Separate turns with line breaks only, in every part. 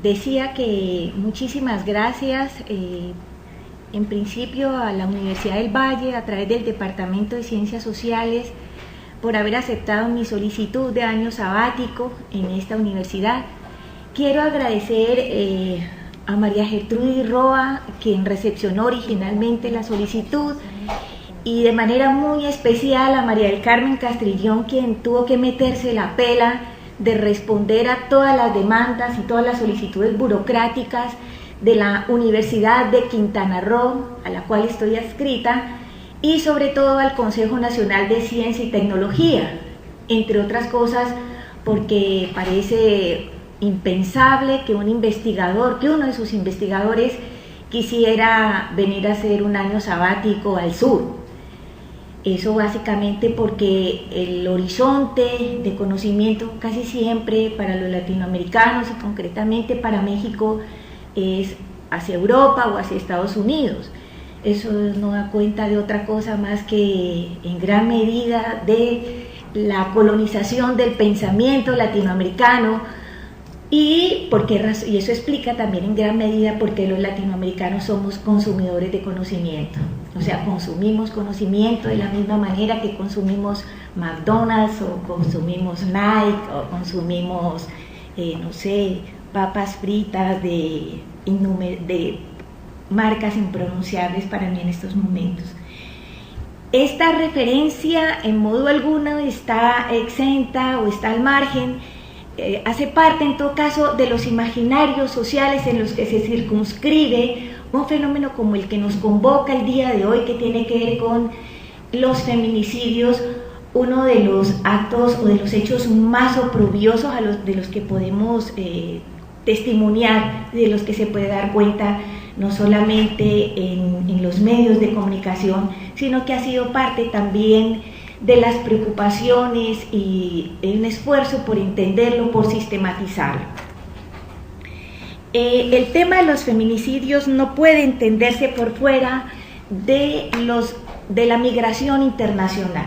decía que muchísimas gracias en principio a la Universidad del Valle a través del Departamento de Ciencias Sociales por haber aceptado mi solicitud de año sabático en esta universidad. Quiero agradecer a María Gertrudis Roa, quien recepcionó originalmente la solicitud, y de manera muy especial a María del Carmen Castrillón, quien tuvo que meterse la pela de responder a todas las demandas y todas las solicitudes burocráticas de la Universidad de Quintana Roo, a la cual estoy adscrita, y sobre todo al Consejo Nacional de Ciencia y Tecnología, entre otras cosas porque parece impensable que un investigador, que uno de sus investigadores quisiera venir a hacer un año sabático al sur. Eso básicamente porque el horizonte de conocimiento casi siempre para los latinoamericanos y concretamente para México es hacia Europa o hacia Estados Unidos. Eso no da cuenta de otra cosa más que en gran medida de la colonización del pensamiento latinoamericano y eso explica también en gran medida por qué los latinoamericanos somos consumidores de conocimiento. O sea, consumimos conocimiento de la misma manera que consumimos McDonald's o consumimos Nike o consumimos, no sé, papas fritas de marcas impronunciables para mí en estos momentos. Esta referencia en modo alguno está exenta o está al margen, hace parte en todo caso de los imaginarios sociales en los que se circunscribe un fenómeno como el que nos convoca el día de hoy, que tiene que ver con los feminicidios, uno de los actos o de los hechos más oprobiosos de los que podemos testimoniar, de los que se puede dar cuenta no solamente en los medios de comunicación, sino que ha sido parte también de las preocupaciones y un esfuerzo por entenderlo, por sistematizarlo. El tema de los feminicidios no puede entenderse por fuera de la migración internacional.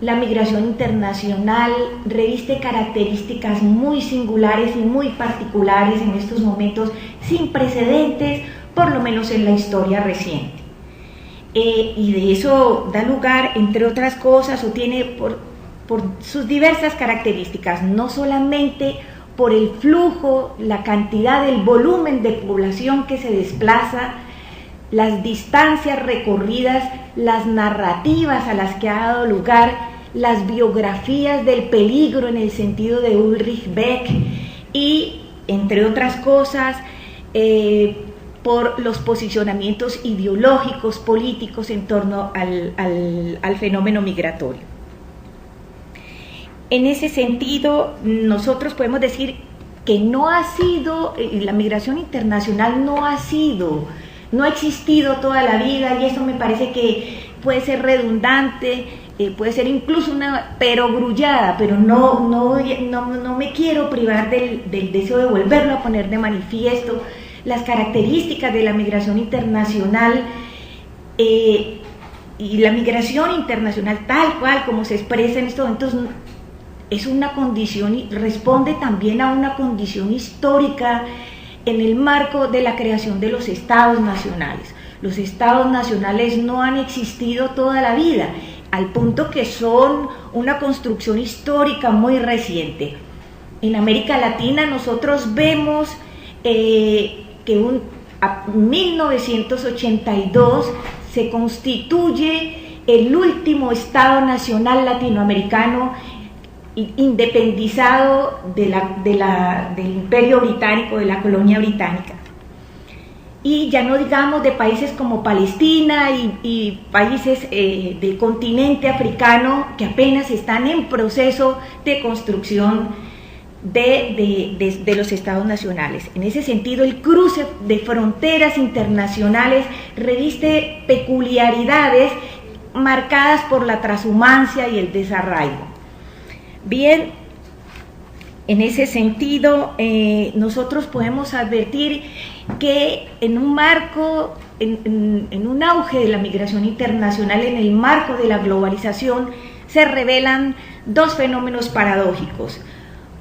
La migración internacional reviste características muy singulares y muy particulares en estos momentos, sin precedentes, por lo menos en la historia reciente. Y de eso da lugar, entre otras cosas, o tiene por sus diversas características, no solamente por el flujo, la cantidad, el volumen de población que se desplaza, las distancias recorridas, las narrativas a las que ha dado lugar, las biografías del peligro en el sentido de Ulrich Beck y, entre otras cosas, por los posicionamientos ideológicos, políticos en torno al fenómeno migratorio. En ese sentido, nosotros podemos decir que no ha sido, la migración internacional no ha existido toda la vida, y eso me parece que puede ser redundante, puede ser incluso una perogrullada, pero no me quiero privar del deseo de volverlo a poner de manifiesto. Las características de la migración internacional y la migración internacional tal cual como se expresa en estos momentos es una condición y responde también a una condición histórica en el marco de la creación de los estados nacionales. Los estados nacionales no han existido toda la vida, al punto que son una construcción histórica muy reciente. En América Latina nosotros vemos que en 1982 se constituye el último estado nacional latinoamericano independizado del Imperio Británico, de la colonia británica. Y ya no digamos de países como Palestina y países del continente africano que apenas están en proceso de construcción de los estados nacionales. En ese sentido, el cruce de fronteras internacionales reviste peculiaridades marcadas por la transhumancia y el desarraigo. Bien, en ese sentido, nosotros podemos advertir que en un marco, en un auge de la migración internacional, en el marco de la globalización, se revelan dos fenómenos paradójicos.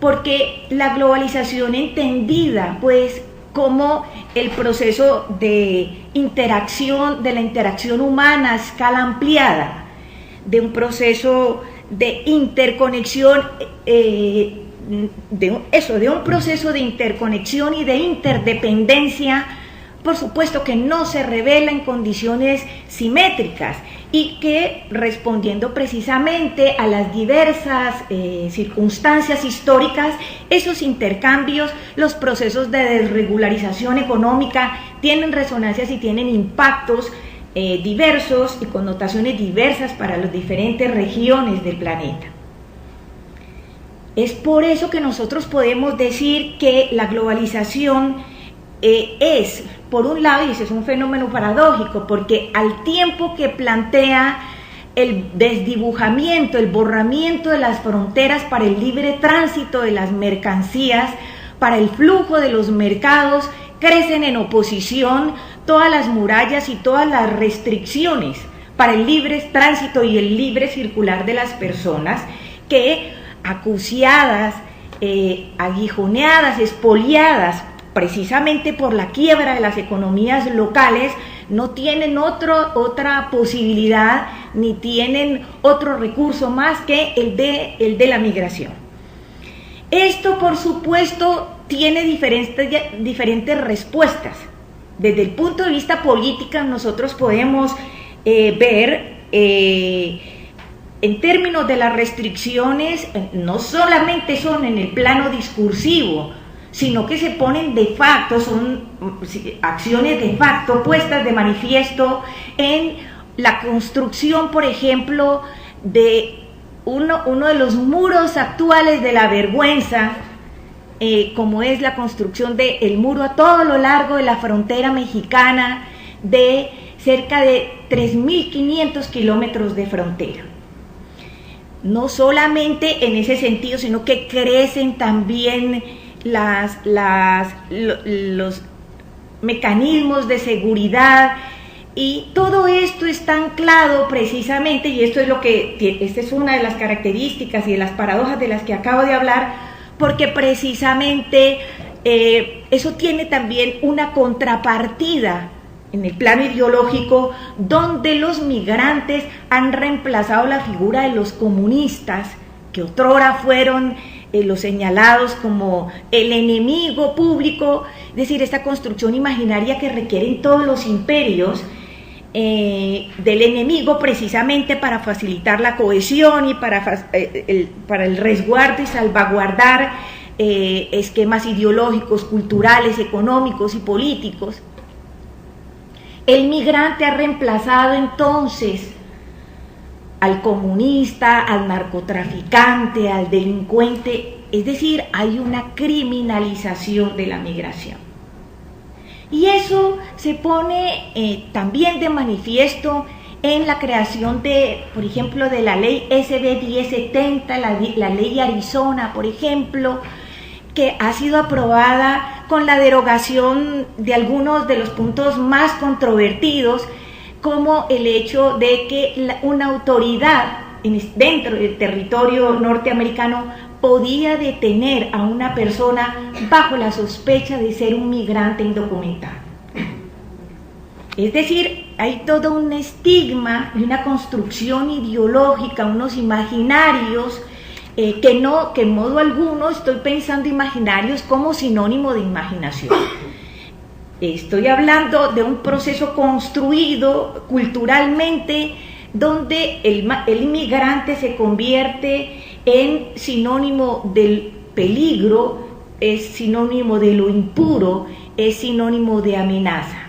porque la globalización entendida pues como el proceso de interacción, de la interacción humana a escala ampliada, de un proceso de interconexión, de un proceso de interconexión y de interdependencia, por supuesto que no se revela en condiciones simétricas y que, respondiendo precisamente a las diversas circunstancias históricas, esos intercambios, los procesos de desregularización económica tienen resonancias y tienen impactos diversos y connotaciones diversas para las diferentes regiones del planeta. Es por eso que nosotros podemos decir que la globalización es, por un lado, y ese es un fenómeno paradójico, porque al tiempo que plantea el desdibujamiento, el borramiento de las fronteras para el libre tránsito de las mercancías, para el flujo de los mercados, crecen en oposición todas las murallas y todas las restricciones para el libre tránsito y el libre circular de las personas que, acuciadas, aguijoneadas, expoliadas precisamente por la quiebra de las economías locales, no tienen otra posibilidad ni tienen otro recurso más que el de la migración. Esto, por supuesto, tiene diferentes respuestas. Desde el punto de vista político, nosotros podemos ver, en términos de las restricciones, no solamente son en el plano discursivo, sino que se ponen de facto, son acciones de facto puestas de manifiesto en la construcción, por ejemplo, de uno de los muros actuales de la vergüenza, como es la construcción del muro a todo lo largo de la frontera mexicana, de cerca de 3.500 kilómetros de frontera. No solamente en ese sentido, sino que crecen también los mecanismos de seguridad, y todo esto está anclado precisamente, y esta es una de las características y de las paradojas de las que acabo de hablar, porque precisamente eso tiene también una contrapartida en el plano ideológico, donde los migrantes han reemplazado la figura de los comunistas, que otrora fueron los señalados como el enemigo público, es decir, esta construcción imaginaria que requieren todos los imperios del enemigo, precisamente para facilitar la cohesión y para el resguardo y salvaguardar esquemas ideológicos, culturales, económicos y políticos. El migrante ha reemplazado entonces al comunista, al narcotraficante, al delincuente, es decir, hay una criminalización de la migración. Y eso se pone también de manifiesto en la creación por ejemplo, de la ley SB 1070, la ley Arizona, por ejemplo, que ha sido aprobada con la derogación de algunos de los puntos más controvertidos, como el hecho de que una autoridad dentro del territorio norteamericano podía detener a una persona bajo la sospecha de ser un migrante indocumentado. Es decir, hay todo un estigma y una construcción ideológica, unos imaginarios que en modo alguno estoy pensando imaginarios como sinónimo de imaginación. Estoy hablando de un proceso construido culturalmente, donde el inmigrante se convierte en sinónimo del peligro, es sinónimo de lo impuro, es sinónimo de amenaza.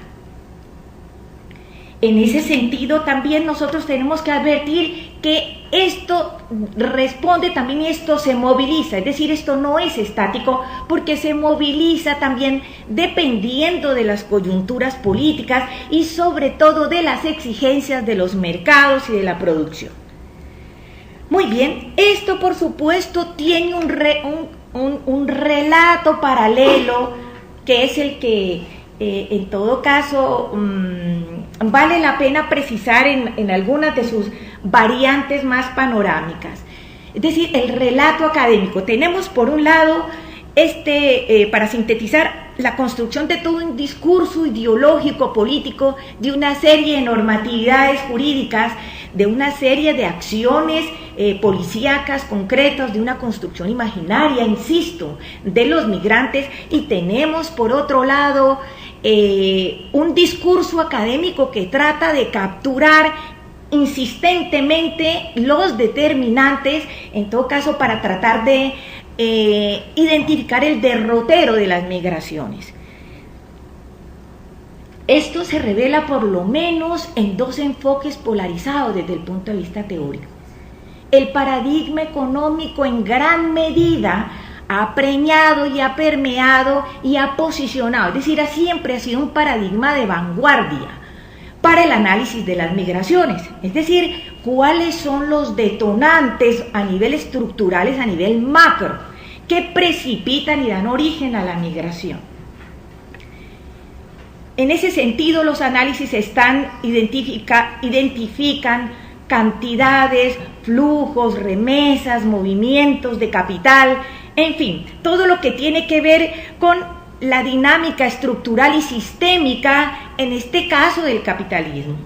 En ese sentido, también nosotros tenemos que advertir que esto responde también, esto se moviliza, es decir, esto no es estático, porque se moviliza también dependiendo de las coyunturas políticas y sobre todo de las exigencias de los mercados y de la producción. Muy bien, esto por supuesto tiene un relato paralelo, que es el que en todo caso vale la pena precisar en algunas de sus variantes más panorámicas. Es decir, el relato académico. Tenemos por un lado, para sintetizar, la construcción de todo un discurso ideológico, político, de una serie de normatividades jurídicas, de una serie de acciones policíacas concretas, de una construcción imaginaria, insisto, de los migrantes, y tenemos por otro lado un discurso académico que trata de capturar insistentemente los determinantes, en todo caso para tratar de identificar el derrotero de las migraciones. Esto se revela por lo menos en dos enfoques polarizados desde el punto de vista teórico. El paradigma económico en gran medida ha preñado y ha permeado y ha posicionado, es decir, siempre ha sido un paradigma de vanguardia para el análisis de las migraciones, es decir, cuáles son los detonantes a nivel estructurales, a nivel macro, que precipitan y dan origen a la migración. En ese sentido, los análisis identifican cantidades, flujos, remesas, movimientos de capital, en fin, todo lo que tiene que ver con la dinámica estructural y sistémica, en este caso del capitalismo.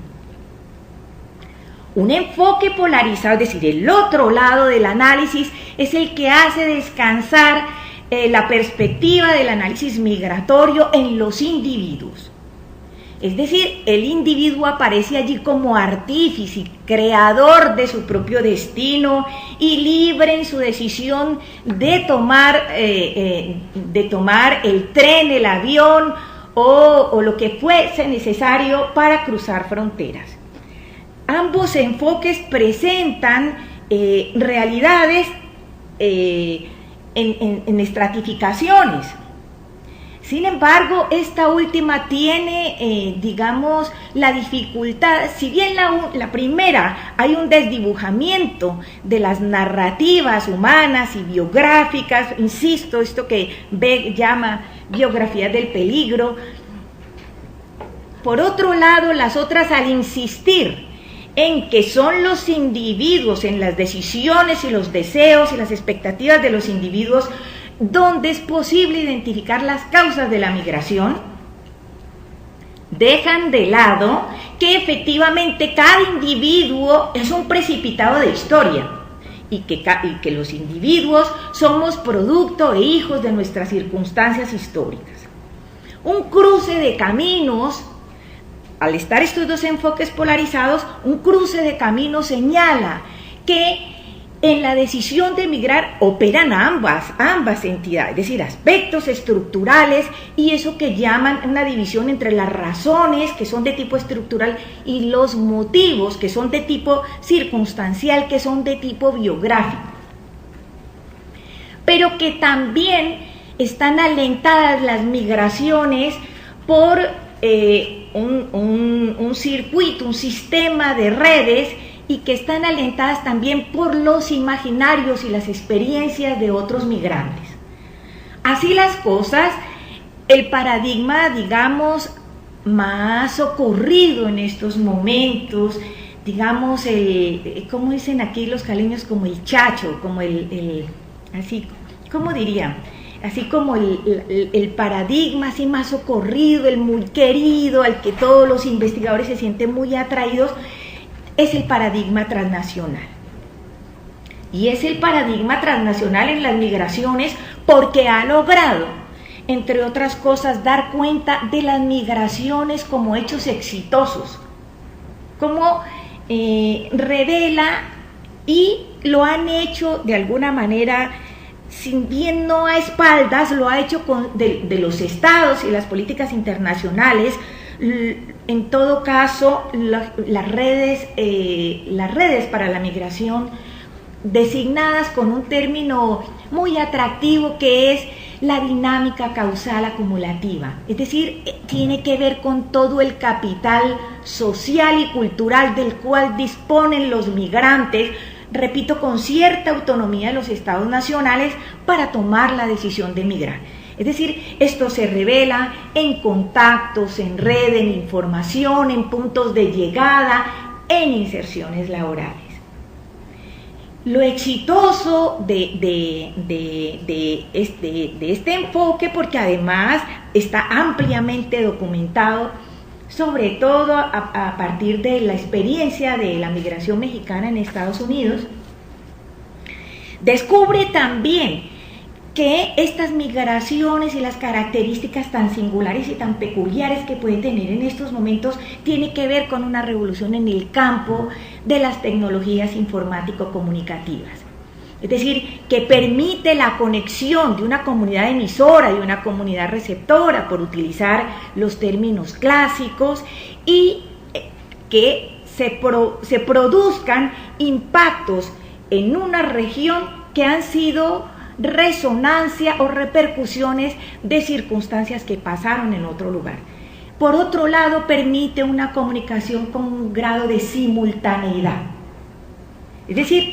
Un enfoque polarizado, es decir, el otro lado del análisis, es el que hace descansar la perspectiva del análisis migratorio en los individuos. Es decir, el individuo aparece allí como artífice, creador de su propio destino y libre en su decisión de tomar el tren, el avión o lo que fuese necesario para cruzar fronteras. Ambos enfoques presentan realidades en estratificaciones. Sin embargo, esta última tiene, la dificultad, si bien la primera hay un desdibujamiento de las narrativas humanas y biográficas, insisto, esto que Beck llama biografías del peligro. Por otro lado, las otras, al insistir en que son los individuos, en las decisiones y los deseos y las expectativas de los individuos, donde es posible identificar las causas de la migración, dejan de lado que efectivamente cada individuo es un precipitado de historia y que los individuos somos producto e hijos de nuestras circunstancias históricas. Un cruce de caminos, al estar estos dos enfoques polarizados, un cruce de caminos señala que en la decisión de emigrar operan ambas entidades, es decir, aspectos estructurales y eso que llaman una división entre las razones, que son de tipo estructural, y los motivos, que son de tipo circunstancial, que son de tipo biográfico. Pero que también están alentadas las migraciones por un circuito, un sistema de redes, y que están alentadas también por los imaginarios y las experiencias de otros migrantes. Así las cosas, el paradigma, más ocurrido en estos momentos, ¿cómo dicen aquí los caleños? Como el chacho, como así, ¿cómo dirían? Así como el paradigma así más ocurrido, el muy querido, al que todos los investigadores se sienten muy atraídos, es el paradigma transnacional. Y es el paradigma transnacional en las migraciones porque ha logrado, entre otras cosas, dar cuenta de las migraciones como hechos exitosos, como revela, y lo han hecho de alguna manera, si bien no a espaldas, lo ha hecho de los estados y las políticas internacionales. En todo caso, las redes para la migración, designadas con un término muy atractivo que es la dinámica causal acumulativa, es decir, tiene que ver con todo el capital social y cultural del cual disponen los migrantes, repito, con cierta autonomía de los estados nacionales para tomar la decisión de emigrar. Es decir, esto se revela en contactos, en red, en información, en puntos de llegada, en inserciones laborales. lo exitoso de este enfoque, porque además está ampliamente documentado, sobre todo a partir de la experiencia de la migración mexicana en Estados Unidos. Descubre también que estas migraciones y las características tan singulares y tan peculiares que puede tener en estos momentos tiene que ver con una revolución en el campo de las tecnologías informático-comunicativas. Es decir, que permite la conexión de una comunidad emisora y una comunidad receptora, por utilizar los términos clásicos, y que se produzcan impactos en una región que han sido resonancia o repercusiones de circunstancias que pasaron en otro lugar. Por otro lado, permite una comunicación con un grado de simultaneidad. Es decir,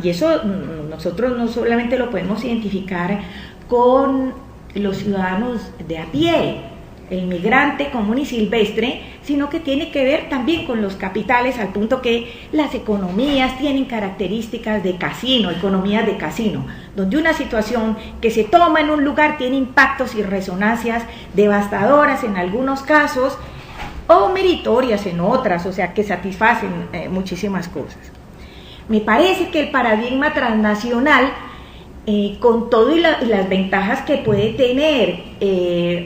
y eso nosotros no solamente lo podemos identificar con los ciudadanos de a pie, el migrante común y silvestre, sino que tiene que ver también con los capitales, al punto que las economías tienen características de casino, economías de casino, donde una situación que se toma en un lugar tiene impactos y resonancias devastadoras en algunos casos, o meritorias en otras, o sea, que satisfacen muchísimas cosas. Me parece que el paradigma transnacional, con todo y las ventajas que puede tener,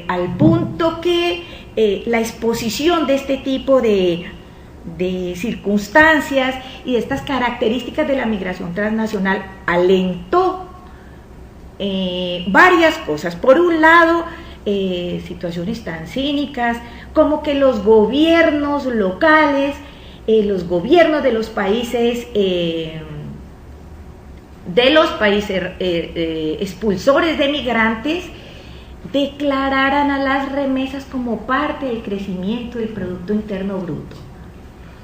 al punto que la exposición de este tipo de circunstancias y de estas características de la migración transnacional alentó varias cosas. Por un lado, situaciones tan cínicas como que los gobiernos locales, los gobiernos de los países expulsores de migrantes declararan a las remesas como parte del crecimiento del Producto Interno Bruto.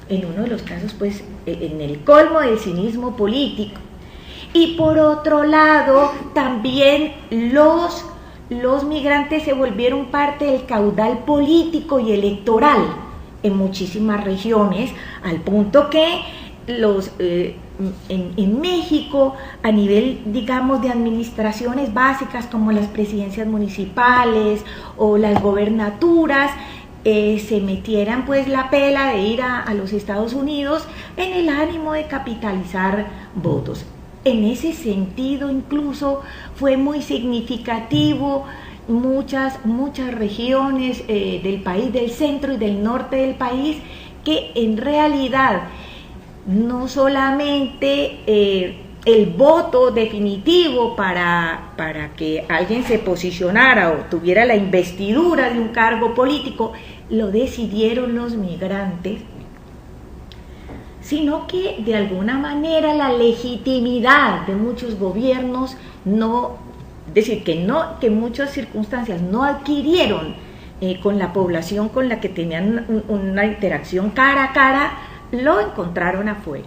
En uno de los casos, pues, en el colmo del cinismo político. Y por otro lado, también los migrantes se volvieron parte del caudal político y electoral en muchísimas regiones, al punto que en México, a nivel, digamos, de administraciones básicas como las presidencias municipales o las gobernaturas, se metieran pues la pela de ir a los Estados Unidos en el ánimo de capitalizar votos. En ese sentido, incluso fue muy significativo muchas regiones del país, del centro y del norte del país, que en realidad no solamente el voto definitivo para que alguien se posicionara o tuviera la investidura de un cargo político, lo decidieron los migrantes, sino que de alguna manera la legitimidad de muchos gobiernos es decir, que en muchas circunstancias no adquirieron con la población con la que tenían una interacción cara a cara, lo encontraron afuera.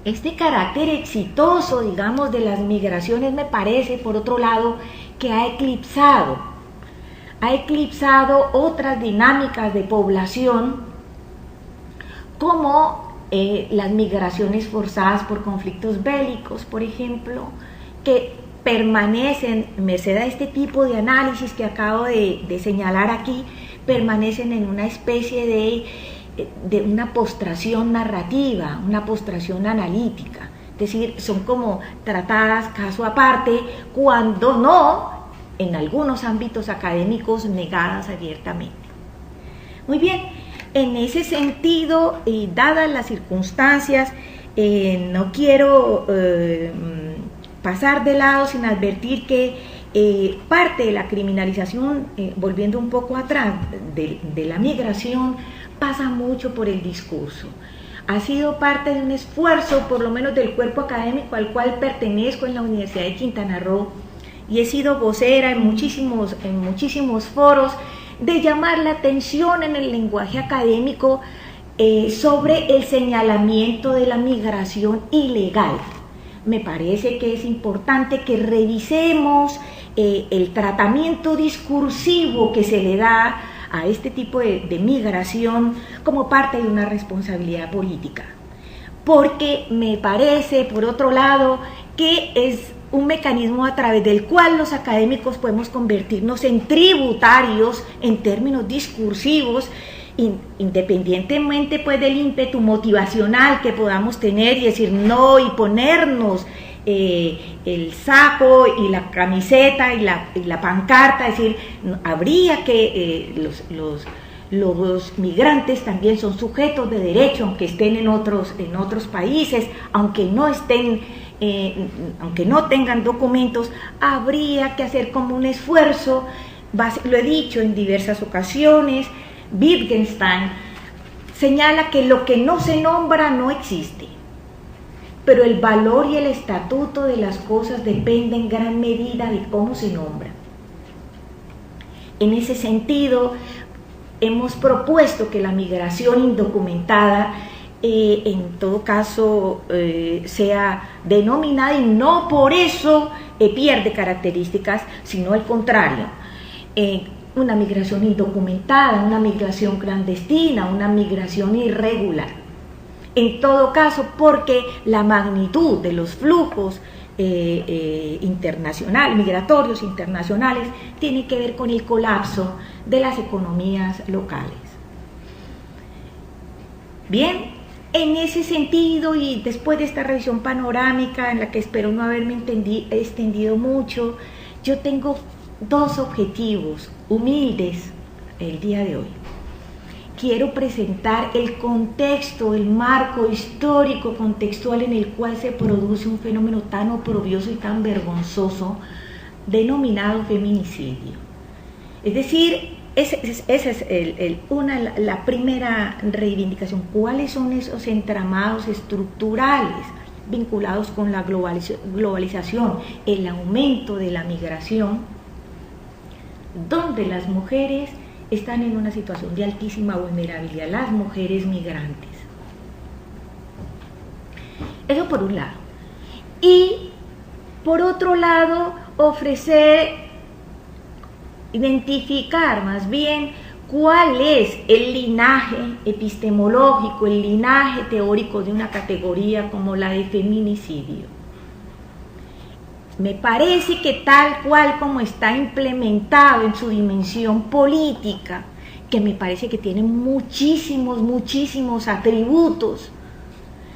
Este carácter exitoso, digamos, de las migraciones me parece, por otro lado, que ha eclipsado otras dinámicas de población, como las migraciones forzadas por conflictos bélicos, por ejemplo, que permanecen, merced a este tipo de análisis que acabo de señalar aquí, permanecen en una especie de una postración narrativa, una postración analítica, es decir, son como tratadas caso aparte, cuando no, en algunos ámbitos académicos, negadas abiertamente. Muy bien, en ese sentido, dadas las circunstancias, no quiero pasar de lado sin advertir que parte de la criminalización, volviendo un poco atrás, de la migración, pasa mucho por el discurso. Ha sido parte de un esfuerzo, por lo menos del cuerpo académico al cual pertenezco en la Universidad de Quintana Roo, y he sido vocera en muchísimos foros, de llamar la atención en el lenguaje académico sobre el señalamiento de la migración ilegal. me parece que es importante que revisemos el tratamiento discursivo que se le da a este tipo de migración como parte de una responsabilidad política. Porque me parece, por otro lado, que es un mecanismo a través del cual los académicos podemos convertirnos en tributarios en términos discursivos, independientemente pues del ímpetu motivacional que podamos tener y decir no y ponernos el saco y la camiseta y la pancarta, es decir, habría que los migrantes también son sujetos de derecho, aunque estén en otros países, aunque no tengan documentos, habría que hacer como un esfuerzo, lo he dicho en diversas ocasiones. Wittgenstein señala que lo que no se nombra no existe, pero el valor y el estatuto de las cosas dependen en gran medida de cómo se nombra. En ese sentido, hemos propuesto que la migración indocumentada en todo caso sea denominada y no por eso pierde características, sino al contrario. Una migración indocumentada, una migración clandestina, una migración irregular. En todo caso, porque la magnitud de los flujos migratorios internacionales, tiene que ver con el colapso de las economías locales. Bien, en ese sentido, y después de esta revisión panorámica, en la que espero no haberme extendido mucho, yo tengo dos objetivos humildes el día de hoy. Quiero presentar el contexto, el marco histórico contextual en el cual se produce un fenómeno tan oprobioso y tan vergonzoso denominado feminicidio. Es decir, esa es la primera reivindicación. ¿Cuáles son esos entramados estructurales vinculados con la globalización, el aumento de la migración, donde las mujeres están en una situación de altísima vulnerabilidad, las mujeres migrantes? Eso por un lado. Y por otro lado, identificar más bien cuál es el linaje epistemológico, el linaje teórico de una categoría como la de feminicidio. Me parece que tal cual como está implementado en su dimensión política, que me parece que tiene muchísimos atributos,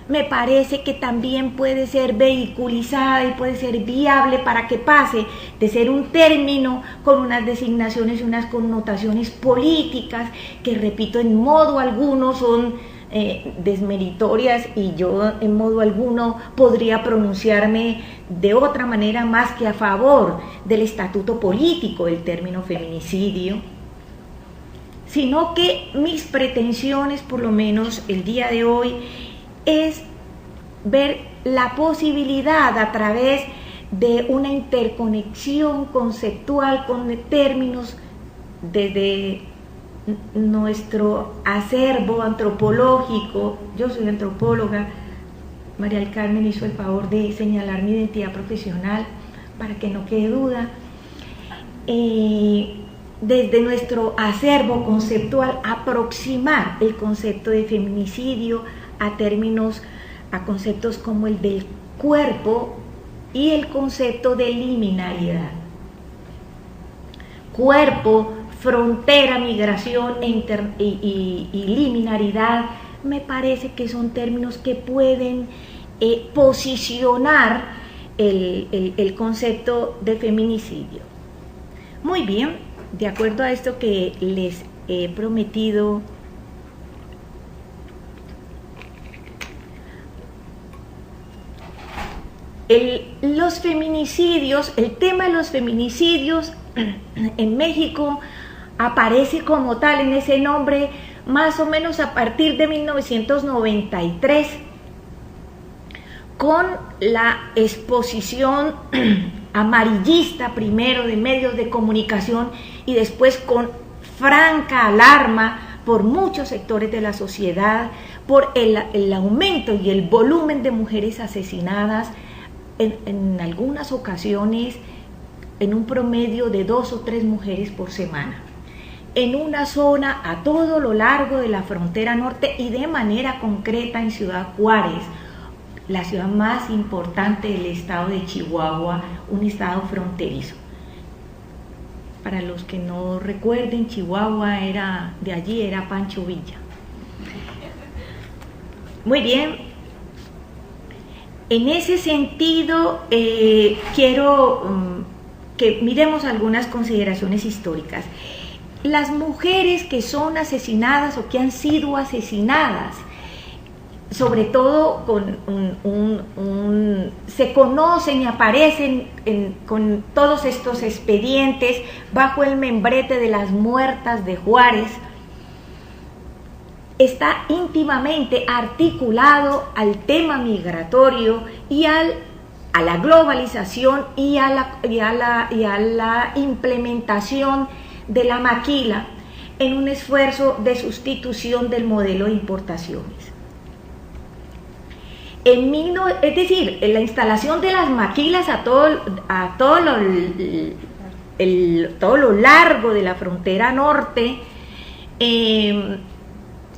me parece que también puede ser vehiculizada y puede ser viable para que pase de ser un término con unas designaciones y unas connotaciones políticas que, repito, en modo alguno son desmeritorias, y yo en modo alguno podría pronunciarme de otra manera más que a favor del estatuto político del término feminicidio, sino que mis pretensiones, por lo menos el día de hoy, es ver la posibilidad a través de una interconexión conceptual con términos desde nuestro acervo antropológico. Yo soy antropóloga, María del Carmen hizo el favor de señalar mi identidad profesional para que no quede duda. Desde nuestro acervo conceptual, aproximar el concepto de feminicidio a conceptos como el del cuerpo y el concepto de liminalidad. Cuerpo, frontera, migración y liminaridad, me parece que son términos que pueden posicionar el concepto de feminicidio. Muy bien, de acuerdo a esto que les he prometido, los feminicidios, el tema de los feminicidios en México aparece como tal en ese nombre más o menos a partir de 1993, con la exposición amarillista primero de medios de comunicación y después con franca alarma por muchos sectores de la sociedad por el aumento y el volumen de mujeres asesinadas en algunas ocasiones en un promedio de 2 o 3 mujeres por semana, en una zona a todo lo largo de la frontera norte y de manera concreta en Ciudad Juárez, la ciudad más importante del estado de Chihuahua, un estado fronterizo. Para los que no recuerden, Chihuahua de allí era Pancho Villa. Muy bien, en ese sentido quiero que miremos algunas consideraciones históricas. Las mujeres que son asesinadas o que han sido asesinadas, sobre todo se conocen y aparecen con todos estos expedientes bajo el membrete de las muertas de Juárez, está íntimamente articulado al tema migratorio y a la globalización y a la implementación de la maquila en un esfuerzo de sustitución del modelo de importaciones. Es decir, la instalación de las maquilas a todo lo largo de la frontera norte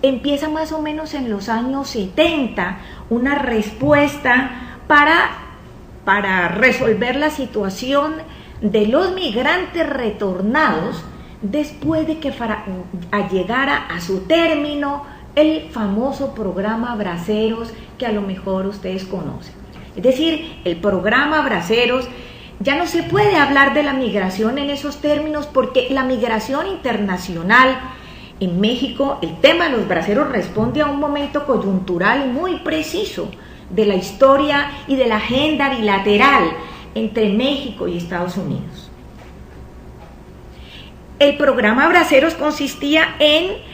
empieza más o menos en los años 70, una respuesta para resolver la situación de los migrantes retornados después de que llegara a su término el famoso programa Braceros, que a lo mejor ustedes conocen. Es decir, el programa Braceros, ya no se puede hablar de la migración en esos términos porque la migración internacional en México, el tema de los braceros responde a un momento coyuntural muy preciso de la historia y de la agenda bilateral entre México y Estados Unidos. El programa Braceros consistía en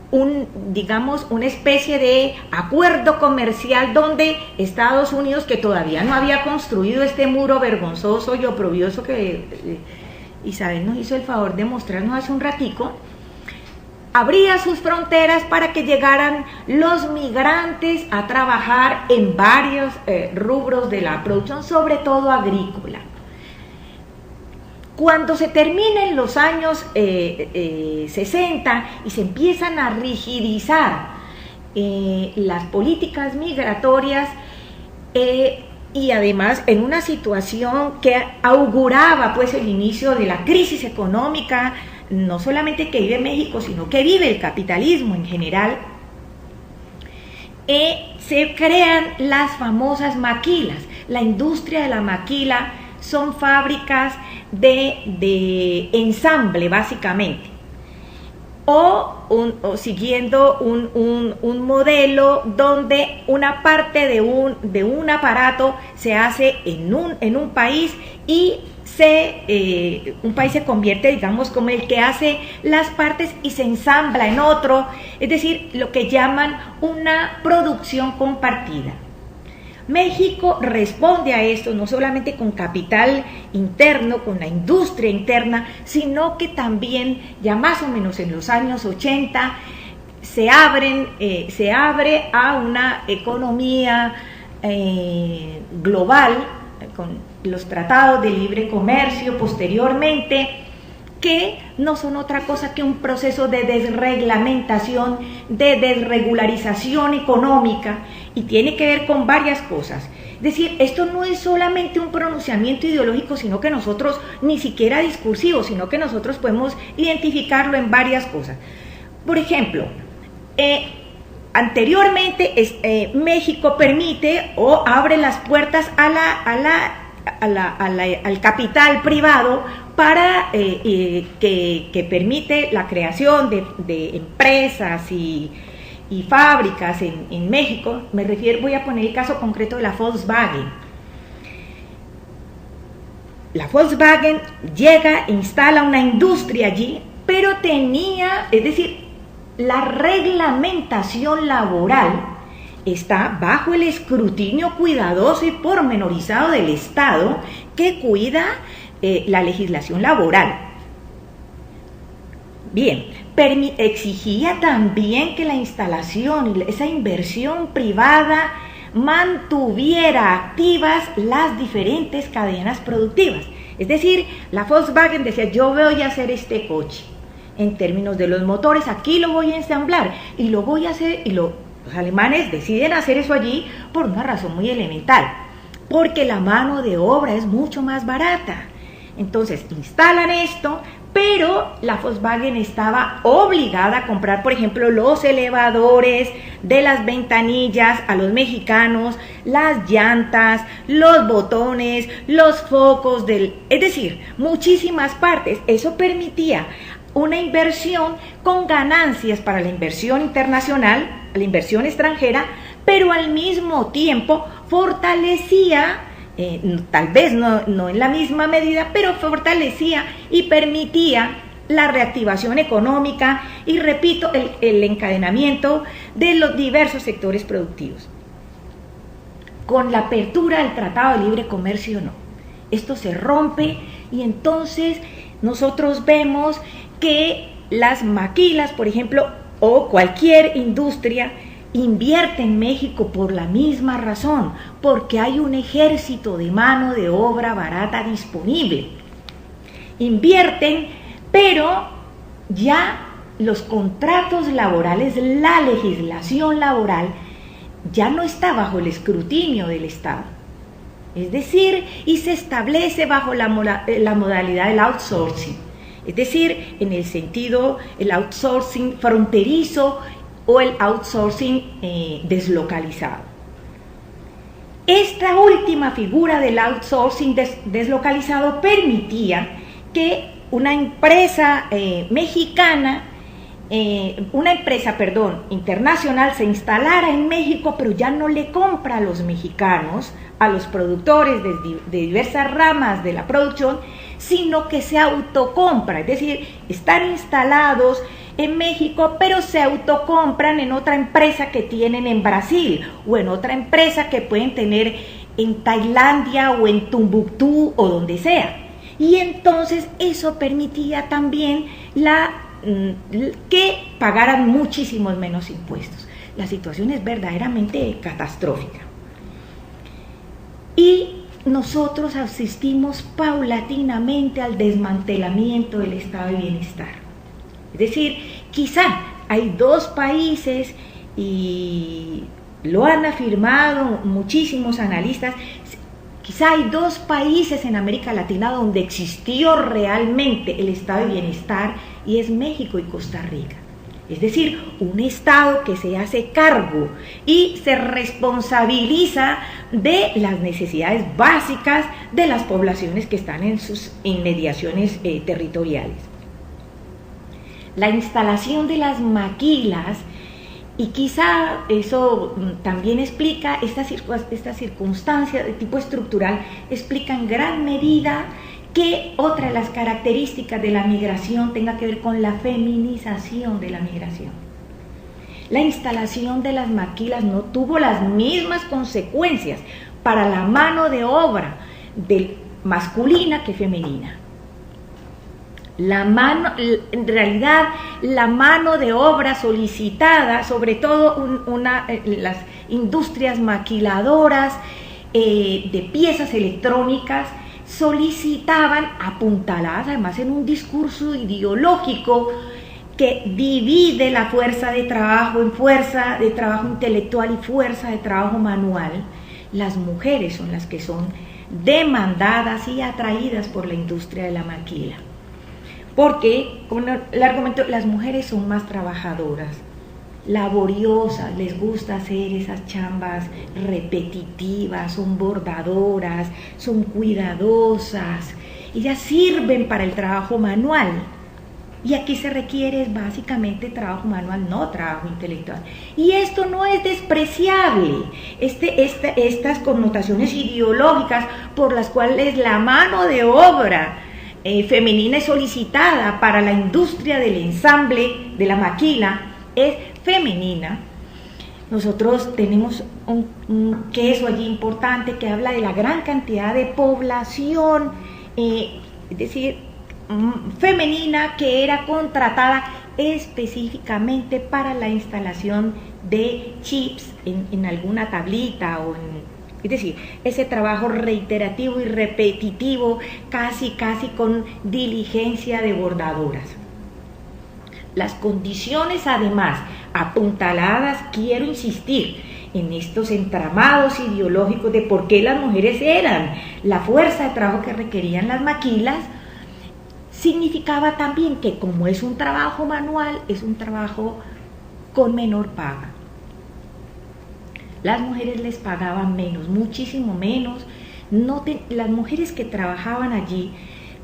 una especie de acuerdo comercial donde Estados Unidos, que todavía no había construido este muro vergonzoso y oprobioso que Isabel nos hizo el favor de mostrarnos hace un ratico, abría sus fronteras para que llegaran los migrantes a trabajar en varios rubros de la producción, sobre todo agrícola. Cuando se terminen los años 60 y se empiezan a rigidizar las políticas migratorias y además en una situación que auguraba pues el inicio de la crisis económica, no solamente que vive México, sino que vive el capitalismo en general, se crean las famosas maquilas. La industria de la maquila son fábricas de ensamble, básicamente, o siguiendo un modelo donde una parte de un aparato se hace en un país y un país se convierte, digamos, como el que hace las partes y se ensambla en otro, es decir, lo que llaman una producción compartida. México responde a esto no solamente con capital interno, con la industria interna, sino que también ya más o menos en los años 80 se abre a una economía global con los tratados de libre comercio posteriormente, que no son otra cosa que un proceso de desreglamentación, de desregularización económica, y tiene que ver con varias cosas. Es decir, esto no es solamente un pronunciamiento ideológico, sino que nosotros, ni siquiera discursivo, sino que nosotros podemos identificarlo en varias cosas. Por ejemplo, anteriormente México permite o abre las puertas al capital privado para que permite la creación de empresas y fábricas en México. Voy a poner el caso concreto de la Volkswagen. La Volkswagen llega, instala una industria allí, pero es decir, la reglamentación laboral está bajo el escrutinio cuidadoso y pormenorizado del Estado, que cuida la legislación laboral. Bien, exigía también que la instalación, esa inversión privada mantuviera activas las diferentes cadenas productivas. Es decir, la Volkswagen decía, yo voy a hacer este coche. En términos de los motores, aquí lo voy a ensamblar y lo voy a hacer, y los alemanes deciden hacer eso allí por una razón muy elemental, porque la mano de obra es mucho más barata. Entonces instalan esto, pero la Volkswagen estaba obligada a comprar, por ejemplo, los elevadores de las ventanillas a los mexicanos, las llantas, los botones, los focos, es decir, muchísimas partes. Eso permitía una inversión con ganancias para la inversión internacional, la inversión extranjera, pero al mismo tiempo fortalecía, tal vez no en la misma medida, pero fortalecía y permitía la reactivación económica y, repito, el encadenamiento de los diversos sectores productivos. Con la apertura del Tratado de Libre Comercio no. Esto se rompe y entonces nosotros vemos que las maquilas, por ejemplo, o cualquier industria, invierte en México por la misma razón, porque hay un ejército de mano de obra barata disponible. Invierten, pero ya los contratos laborales, la legislación laboral, ya no está bajo el escrutinio del Estado. Es decir, y se establece bajo la modalidad del outsourcing. Es decir, en el sentido, el outsourcing fronterizo o el outsourcing deslocalizado. Esta última figura del outsourcing deslocalizado permitía que una empresa internacional se instalara en México, pero ya no le compra a los mexicanos, a los productores de diversas ramas de la producción, sino que se autocompra, es decir, están instalados en México, pero se autocompran en otra empresa que tienen en Brasil o en otra empresa que pueden tener en Tailandia o en Tumbuctú o donde sea. Y entonces eso permitía también que pagaran muchísimos menos impuestos. La situación es verdaderamente catastrófica. Y nosotros asistimos paulatinamente al desmantelamiento del estado de bienestar. Es decir, quizá hay dos países, y lo han afirmado muchísimos analistas, quizá hay dos países en América Latina donde existió realmente el estado de bienestar, y es México y Costa Rica. Es decir, un Estado que se hace cargo y se responsabiliza de las necesidades básicas de las poblaciones que están en sus inmediaciones territoriales. La instalación de las maquilas, y quizá eso también explica, esta circunstancia de tipo estructural, explica en gran medida que otra de las características de la migración tenga que ver con la feminización de la migración. La instalación de las maquilas no tuvo las mismas consecuencias para la mano de obra masculina que femenina. En realidad, la mano de obra solicitada, sobre todo las industrias maquiladoras de piezas electrónicas, solicitaban, apuntaladas además en un discurso ideológico que divide la fuerza de trabajo en fuerza de trabajo intelectual y fuerza de trabajo manual. Las mujeres son las que son demandadas y atraídas por la industria de la maquila, porque, con el argumento, las mujeres son más trabajadoras, laboriosas, les gusta hacer esas chambas repetitivas, son bordadoras, son cuidadosas, ellas sirven para el trabajo manual. Y aquí se requiere básicamente trabajo manual, no trabajo intelectual. Y esto no es despreciable, estas connotaciones ideológicas por las cuales la mano de obra femenina es solicitada para la industria del ensamble, de la maquila, es femenina. Nosotros tenemos un queso allí importante que habla de la gran cantidad de población, es decir, femenina, que era contratada específicamente para la instalación de chips en alguna tablita es decir, ese trabajo reiterativo y repetitivo, casi con diligencia de bordadoras. Las condiciones, además, apuntaladas, quiero insistir, en estos entramados ideológicos de por qué las mujeres eran la fuerza de trabajo que requerían las maquilas, significaba también que como es un trabajo manual, es un trabajo con menor paga. Las mujeres les pagaban menos, muchísimo menos. Las mujeres que trabajaban allí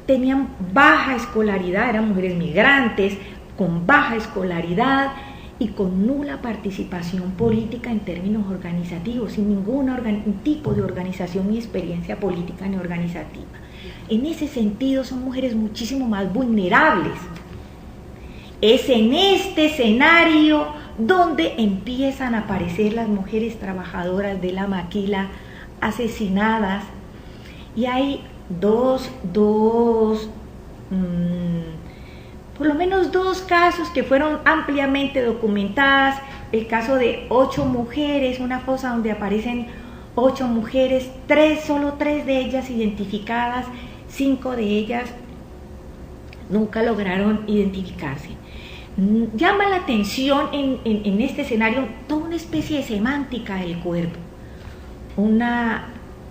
tenían baja escolaridad, eran mujeres migrantes, con baja escolaridad y con nula participación política en términos organizativos, sin ningún tipo de organización ni experiencia política ni organizativa. En ese sentido son mujeres muchísimo más vulnerables. Es en este escenario donde empiezan a aparecer las mujeres trabajadoras de la maquila asesinadas, y hay por lo menos dos casos que fueron ampliamente documentadas. El caso de 8 mujeres, una fosa donde aparecen 8 mujeres, solo 3 de ellas identificadas, 5 de ellas nunca lograron identificarse. Llama la atención en este escenario toda una especie de semántica del cuerpo,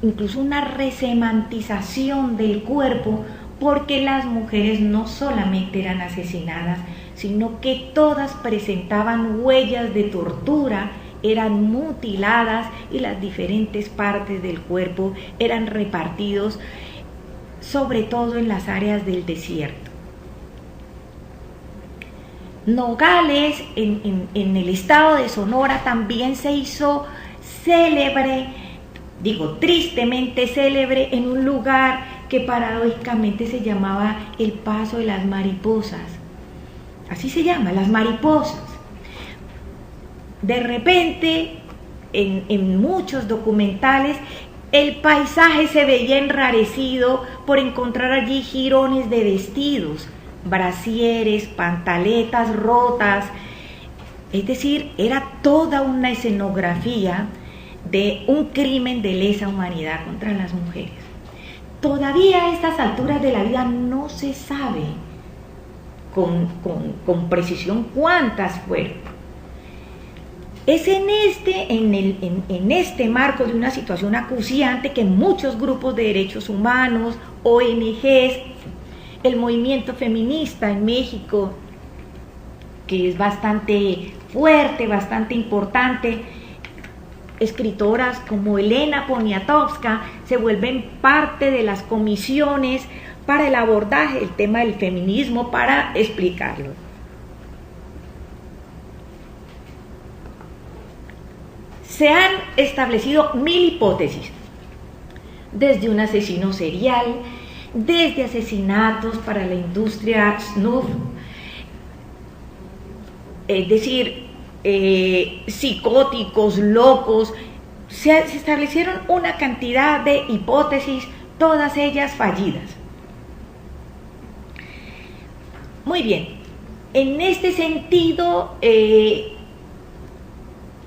incluso una resemantización del cuerpo, porque las mujeres no solamente eran asesinadas, sino que todas presentaban huellas de tortura, eran mutiladas y las diferentes partes del cuerpo eran repartidos, sobre todo en las áreas del desierto. Nogales, en el estado de Sonora, también se hizo célebre, tristemente célebre, en un lugar que paradójicamente se llamaba el Paso de las Mariposas. Así se llama, las mariposas. De repente, en muchos documentales, el paisaje se veía enrarecido por encontrar allí jirones de vestidos, brasieres, pantaletas rotas. Es decir, era toda una escenografía de un crimen de lesa humanidad contra las mujeres. Todavía a estas alturas de la vida no se sabe con precisión cuántas fueron. Es en este marco de una situación acuciante que muchos grupos de derechos humanos, ONGs, el movimiento feminista en México, que es bastante fuerte, bastante importante, escritoras como Elena Poniatowska se vuelven parte de las comisiones para el abordaje del tema del feminismo, para explicarlo. Se han establecido 1000 hipótesis, desde un asesino serial, desde asesinatos para la industria snuff, es decir, psicóticos, locos. Se establecieron una cantidad de hipótesis, todas ellas fallidas. Muy bien, en este sentido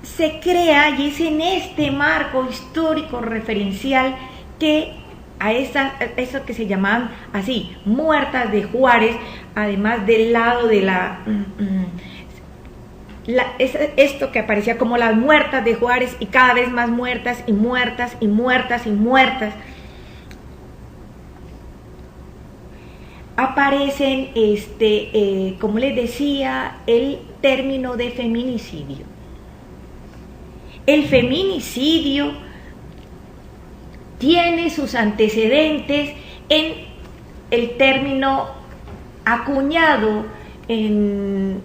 se crea, y es en este marco histórico referencial, que a eso que se llamaban así, muertas de Juárez, además del lado de esto que aparecía como las muertas de Juárez, y cada vez más muertas y muertas y muertas y muertas, aparecen, como les decía, el término de feminicidio. El feminicidio tiene sus antecedentes en el término acuñado en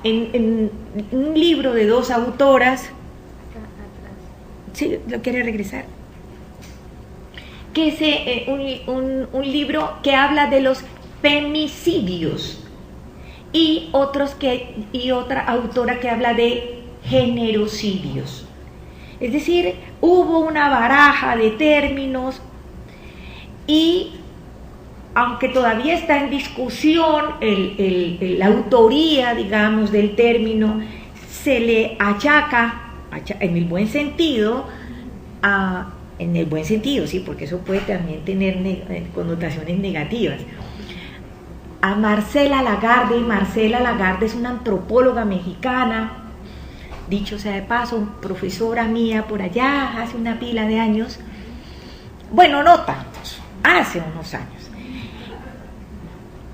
un libro de 2 autoras. ¿Sí? ¿Lo quiere regresar? Que es un libro que habla de los femicidios, y otra autora que habla de generocidios. Es decir, hubo una baraja de términos, y aunque todavía está en discusión la autoría, digamos, del término, se le achaca, en el buen sentido, sí, porque eso puede también tener connotaciones negativas, a Marcela Lagarde. Marcela Lagarde es una antropóloga mexicana, dicho sea de paso, profesora mía por allá hace una pila de años, bueno, no tantos, hace unos años.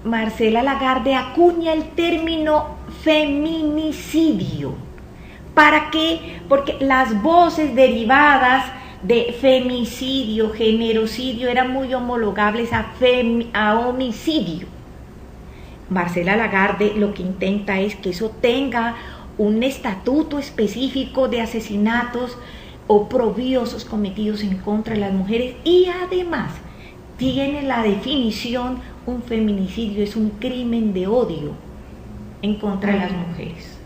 Marcela Lagarde acuña el término feminicidio. ¿Para qué? Porque las voces derivadas de femicidio, generocidio, eran muy homologables a homicidio. Marcela Lagarde lo que intenta es que eso tenga un estatuto específico de asesinatos oprobiosos cometidos en contra de las mujeres, y además tiene la definición: un feminicidio es un crimen de odio en contra de las mujeres.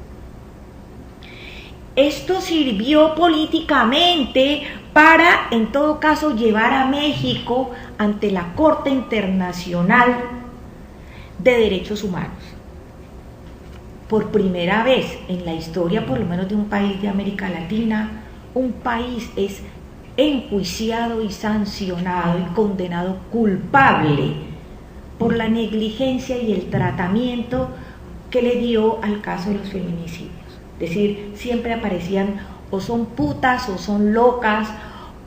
Esto sirvió políticamente para, en todo caso, llevar a México ante la Corte Internacional de Derechos Humanos. Por primera vez en la historia, por lo menos de un país de América Latina, un país es enjuiciado y sancionado y condenado culpable por la negligencia y el tratamiento que le dio al caso de los feminicidios. Es decir, siempre aparecían o son putas o son locas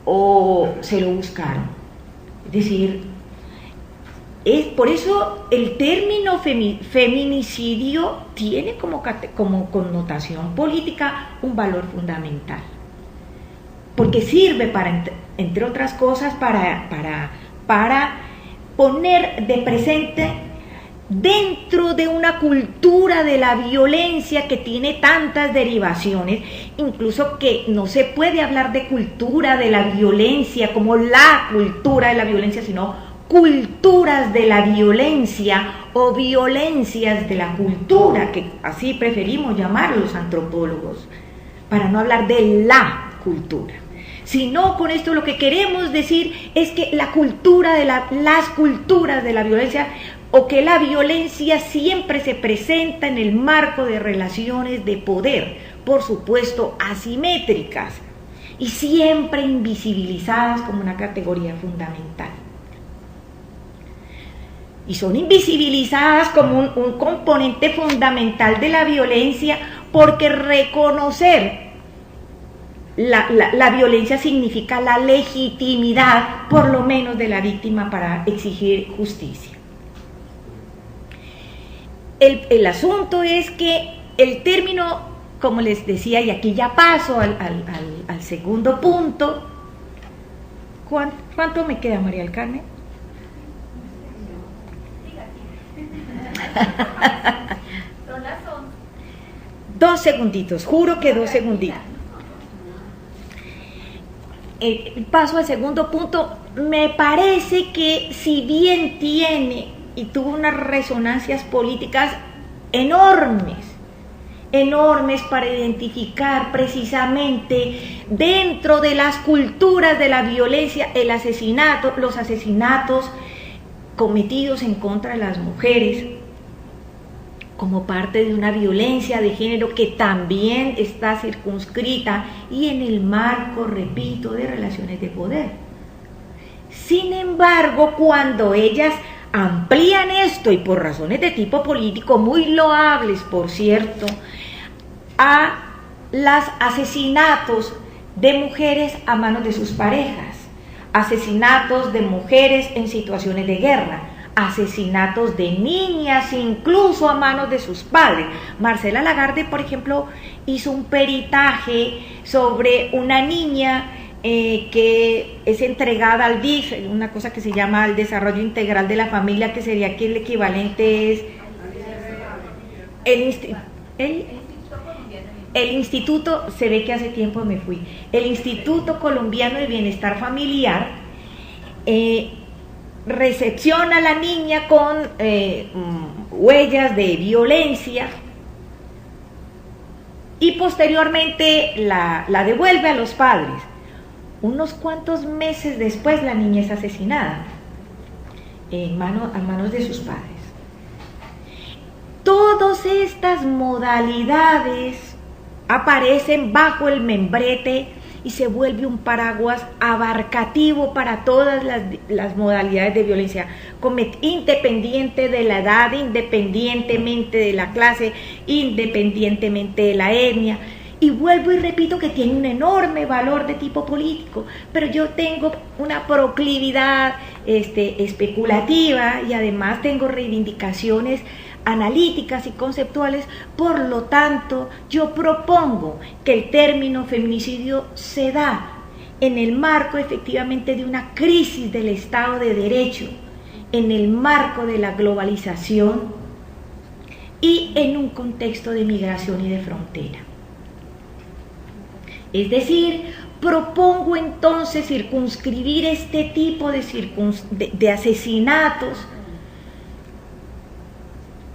o se lo buscaron. Es decir, por eso el término feminicidio tiene como connotación política un valor fundamental, porque sirve para, entre otras cosas, para poner de presente, dentro de una cultura de la violencia que tiene tantas derivaciones, incluso que no se puede hablar de cultura de la violencia como la cultura de la violencia, sino culturas de la violencia o violencias de la cultura, que así preferimos llamar los antropólogos, para no hablar de la cultura. Sino con esto lo que queremos decir es que la cultura de las culturas de la violencia, o que la violencia siempre se presenta en el marco de relaciones de poder, por supuesto asimétricas, y siempre invisibilizadas como una categoría fundamental. Y son invisibilizadas como un componente fundamental de la violencia, porque reconocer la violencia significa la legitimidad, por lo menos de la víctima, para exigir justicia. El asunto es que el término, como les decía, y aquí ya paso al segundo punto. ¿Cuánto me queda, María del Carmen?
Son las 11.
2 segunditos, juro que 2 segunditos. Paso al segundo punto. Me parece que, si bien tiene y tuvo unas resonancias políticas enormes para identificar precisamente dentro de las culturas de la violencia los asesinatos cometidos en contra de las mujeres, como parte de una violencia de género que también está circunscrita y en el marco, repito, de relaciones de poder. Sin embargo, cuando ellas amplían esto, y por razones de tipo político muy loables, por cierto, a los asesinatos de mujeres a manos de sus parejas, asesinatos de mujeres en situaciones de guerra, asesinatos de niñas incluso a manos de sus padres. Marcela Lagarde, por ejemplo, hizo un peritaje sobre una niña que es entregada al DIF, una cosa que se llama el desarrollo integral de la familia, que sería que el equivalente es el instituto, se ve que hace tiempo me fui, el Instituto Colombiano de Bienestar Familiar recepciona a la niña con huellas de violencia y posteriormente la devuelve a los padres. Unos cuantos meses después la niña es asesinada a manos de sus padres. Todas estas modalidades aparecen bajo el membrete y se vuelve un paraguas abarcativo para todas las modalidades de violencia, independiente de la edad, independientemente de la clase, independientemente de la etnia. Y vuelvo y repito que tiene un enorme valor de tipo político, pero yo tengo una proclividad especulativa y además tengo reivindicaciones analíticas y conceptuales. Por lo tanto, yo propongo que el término feminicidio se da en el marco efectivamente de una crisis del Estado de Derecho, en el marco de la globalización y en un contexto de migración y de frontera. Es decir, propongo entonces circunscribir este tipo de asesinatos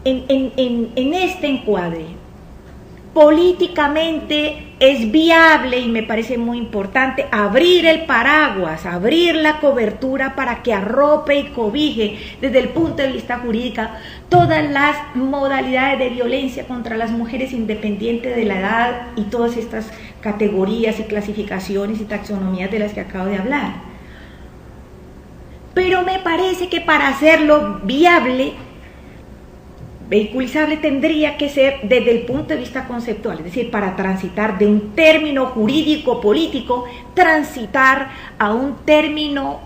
en este encuadre. Políticamente es viable, y me parece muy importante, abrir el paraguas, abrir la cobertura para que arrope y cobije desde el punto de vista jurídico todas las modalidades de violencia contra las mujeres, independiente de la edad y todas estas categorías y clasificaciones y taxonomías de las que acabo de hablar. Pero me parece que para hacerlo viable, vehiculizable, tendría que ser desde el punto de vista conceptual, es decir, para transitar de un término jurídico político, transitar a un término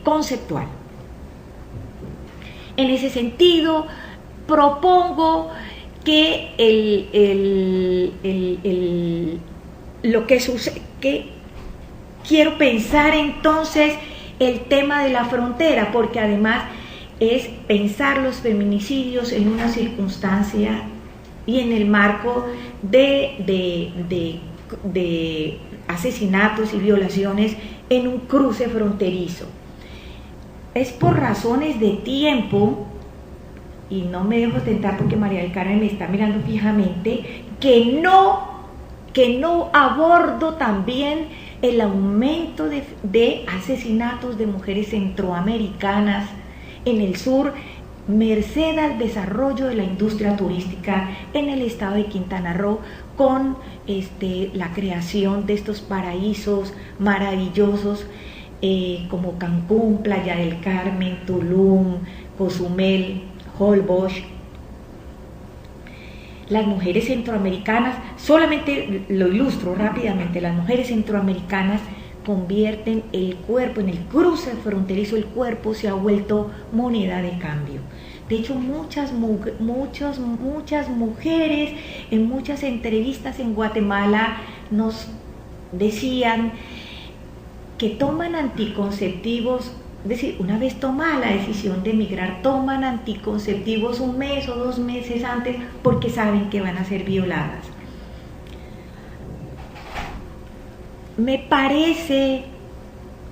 conceptual. En ese sentido, propongo que lo que sucede, que quiero pensar entonces el tema de la frontera, porque además es pensar los feminicidios en una circunstancia y en el marco de asesinatos y violaciones en un cruce fronterizo. Es por razones de tiempo, y no me dejo tentar porque María del Carmen me está mirando fijamente, que no abordo también el aumento de asesinatos de mujeres centroamericanas en el sur, merced al desarrollo de la industria turística en el estado de Quintana Roo, con la creación de estos paraísos maravillosos como Cancún, Playa del Carmen, Tulum, Cozumel, Holbox. Las mujeres centroamericanas, solamente lo ilustro rápidamente, las mujeres centroamericanas convierten el cuerpo, en el cruce fronterizo, el cuerpo se ha vuelto moneda de cambio. De hecho, muchas mujeres en muchas entrevistas en Guatemala nos decían que toman anticonceptivos, es decir, una vez tomada la decisión de emigrar, toman anticonceptivos 1 mes o 2 meses antes porque saben que van a ser violadas. Me parece,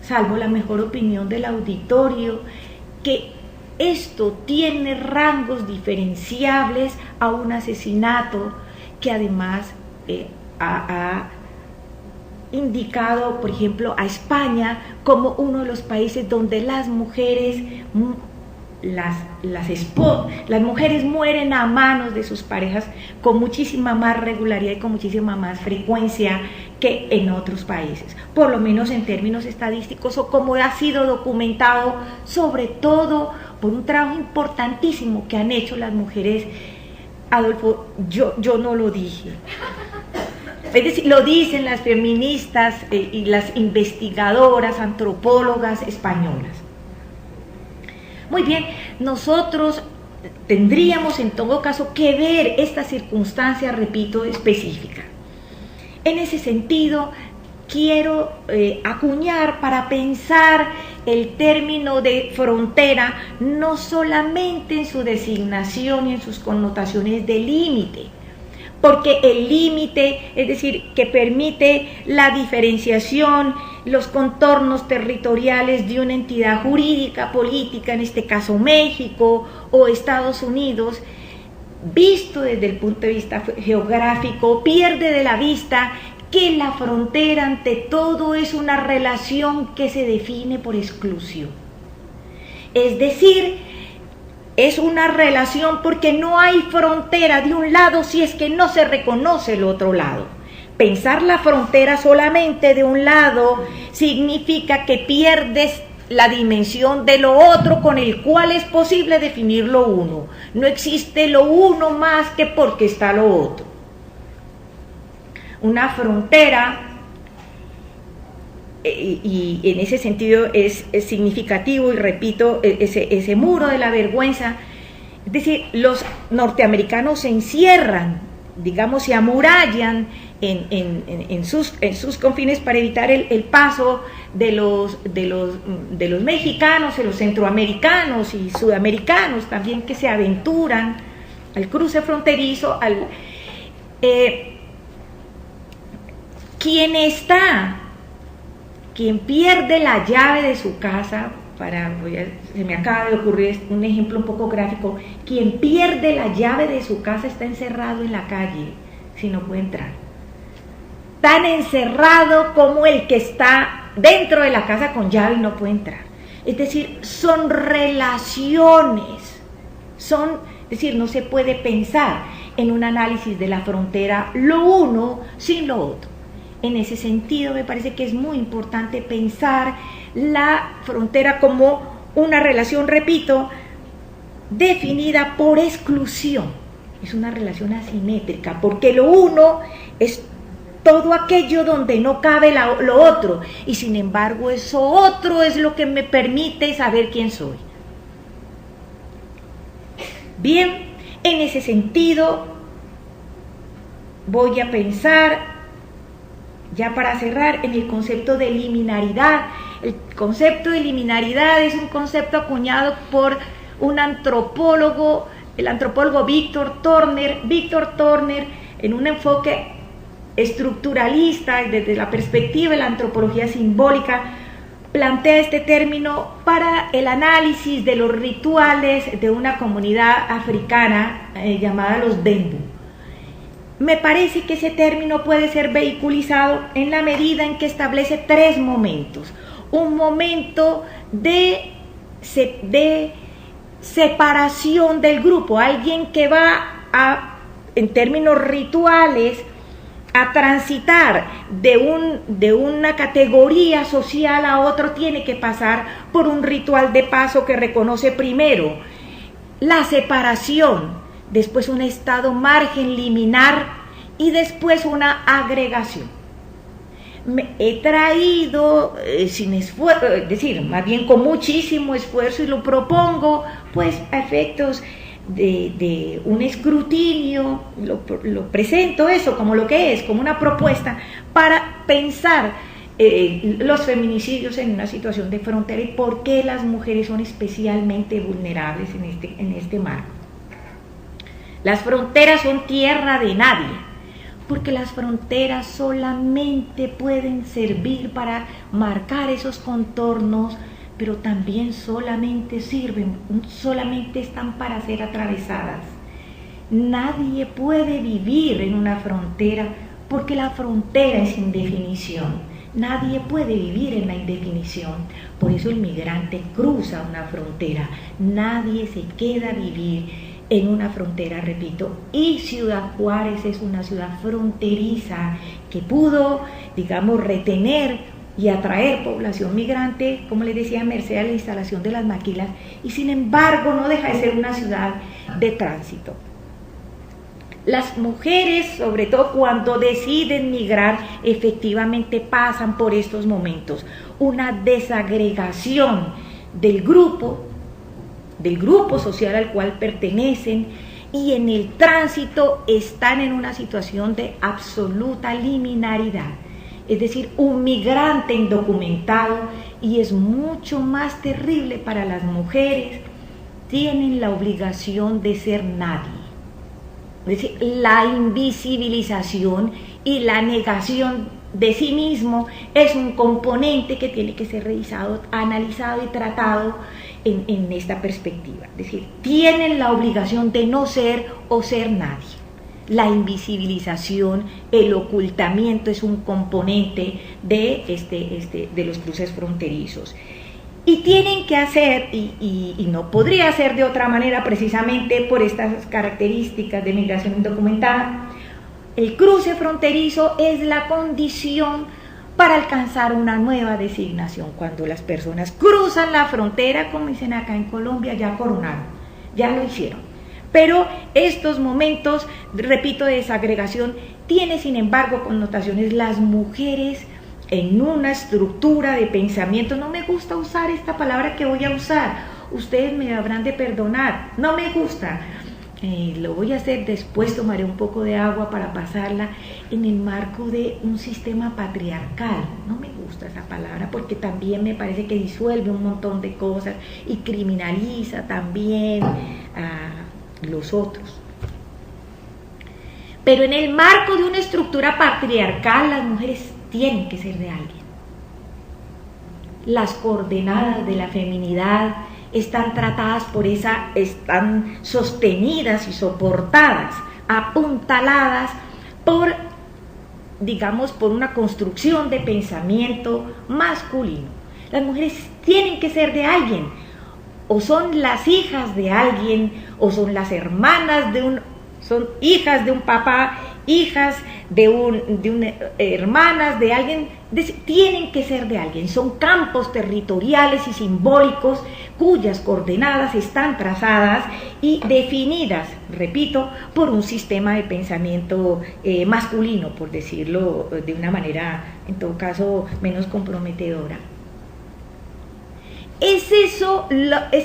salvo la mejor opinión del auditorio, que esto tiene rangos diferenciables a un asesinato que además ha indicado, por ejemplo, a España como uno de los países donde las mujeres, las mujeres mueren a manos de sus parejas con muchísima más regularidad y con muchísima más frecuencia que en otros países, por lo menos en términos estadísticos, o como ha sido documentado sobre todo por un trabajo importantísimo que han hecho las mujeres. Adolfo, yo no lo dije, es decir, lo dicen las feministas y las investigadoras, antropólogas españolas. Muy bien, nosotros tendríamos en todo caso que ver esta circunstancia, repito, específica. En ese sentido, quiero acuñar para pensar el término de frontera no solamente en su designación y en sus connotaciones de límite, porque el límite, es decir, que permite la diferenciación, los contornos territoriales de una entidad jurídica, política, en este caso México o Estados Unidos, visto desde el punto de vista geográfico, pierde de la vista que la frontera ante todo es una relación que se define por exclusión. Es decir, es una relación porque no hay frontera de un lado si es que no se reconoce el otro lado. Pensar la frontera solamente de un lado significa que pierdes la dimensión de lo otro con el cual es posible definir lo uno. No existe lo uno más que porque está lo otro. Una frontera, y en ese sentido es significativo, y repito, ese muro de la vergüenza, es decir, los norteamericanos se encierran, digamos, se amurallan en sus confines para evitar el paso de los mexicanos, de los centroamericanos y sudamericanos también, que se aventuran al cruce fronterizo, quien pierde la llave de su casa, se me acaba de ocurrir un ejemplo un poco gráfico, quien pierde la llave de su casa está encerrado en la calle, si no puede entrar. Tan encerrado como el que está dentro de la casa con llave y no puede entrar. Es decir, son relaciones, es decir, no se puede pensar en un análisis de la frontera lo uno sin lo otro. En ese sentido, me parece que es muy importante pensar la frontera como una relación, repito, definida por exclusión. Es una relación asimétrica, porque lo uno es todo aquello donde no cabe lo otro, y sin embargo eso otro es lo que me permite saber quién soy. Bien, en ese sentido voy a pensar, ya para cerrar, en el concepto de liminaridad. El concepto de liminaridad es un concepto acuñado por un antropólogo, el antropólogo Víctor Turner. Víctor Turner, en un enfoque estructuralista, desde la perspectiva de la antropología simbólica, plantea este término para el análisis de los rituales de una comunidad africana llamada los Dembu. Me parece que ese término puede ser vehiculizado en la medida en que establece tres momentos. Un momento de separación del grupo, alguien que va en términos rituales, a transitar de una categoría social a otra, tiene que pasar por un ritual de paso que reconoce primero la separación, después un estado margen liminar y después una agregación. He traído sin esfuerzo, es decir, más bien con muchísimo esfuerzo, y lo propongo pues a efectos de un escrutinio, lo presento eso como lo que es, como una propuesta para pensar los feminicidios en una situación de frontera y por qué las mujeres son especialmente vulnerables en este marco. Las fronteras son tierra de nadie, porque las fronteras solamente pueden servir para marcar esos contornos, pero también solamente están para ser atravesadas. Nadie puede vivir en una frontera porque la frontera es indefinición. Nadie puede vivir en la indefinición. Por eso el migrante cruza una frontera. Nadie se queda a vivir en una frontera, repito. Y Ciudad Juárez es una ciudad fronteriza que pudo, digamos, retener y atraer población migrante, como les decía, merced a la instalación de las maquilas, y sin embargo no deja de ser una ciudad de tránsito. Las mujeres, sobre todo cuando deciden migrar, efectivamente pasan por estos momentos, una desagregación del grupo social al cual pertenecen, y en el tránsito están en una situación de absoluta liminaridad. Es decir, un migrante indocumentado, y es mucho más terrible para las mujeres, tienen la obligación de ser nadie. Es decir, la invisibilización y la negación de sí mismo es un componente que tiene que ser revisado, analizado y tratado en esta perspectiva. Es decir, tienen la obligación de no ser o ser nadie. La invisibilización, el ocultamiento es un componente de los cruces fronterizos. Y tienen que hacer, y no podría ser de otra manera precisamente por estas características de migración indocumentada, el cruce fronterizo es la condición para alcanzar una nueva designación. Cuando las personas cruzan la frontera, como dicen acá en Colombia, ya coronaron, ya lo hicieron. Pero estos momentos, repito, de desagregación, tiene sin embargo connotaciones. Las mujeres en una estructura de pensamiento, no me gusta usar esta palabra que voy a usar, ustedes me habrán de perdonar, no me gusta, lo voy a hacer después, tomaré un poco de agua para pasarla, en el marco de un sistema patriarcal. No me gusta esa palabra porque también me parece que disuelve un montón de cosas y criminaliza también a los otros. Pero en el marco de una estructura patriarcal, las mujeres tienen que ser de alguien. Las coordenadas de la feminidad están tratadas por están sostenidas y soportadas, apuntaladas por, digamos, por una construcción de pensamiento masculino. Las mujeres tienen que ser de alguien, o son las hijas de alguien, o son las hermanas son hijas de un papá, hijas hermanas de alguien, tienen que ser de alguien. Son campos territoriales y simbólicos cuyas coordenadas están trazadas y definidas, repito, por un sistema de pensamiento masculino, por decirlo de una manera, en todo caso, menos comprometedora. Esa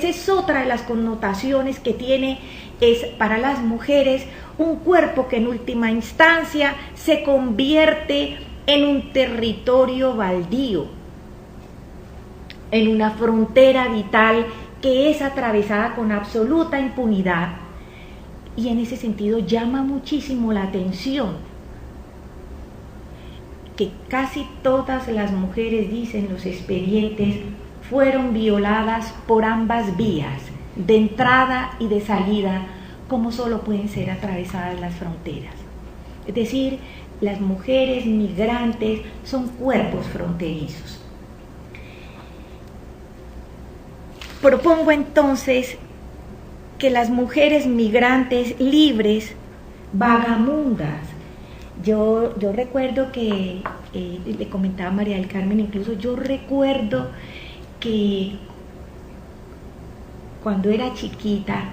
es otra de las connotaciones que tiene, es para las mujeres un cuerpo que en última instancia se convierte en un territorio baldío, en una frontera vital que es atravesada con absoluta impunidad, y en ese sentido llama muchísimo la atención que casi todas las mujeres, dicen los expedientes, fueron violadas por ambas vías, de entrada y de salida, como solo pueden ser atravesadas las fronteras. Es decir, las mujeres migrantes son cuerpos fronterizos. Propongo entonces que las mujeres migrantes libres, vagamundas, yo recuerdo que, le comentaba a María del Carmen, incluso yo recuerdo que cuando era chiquita,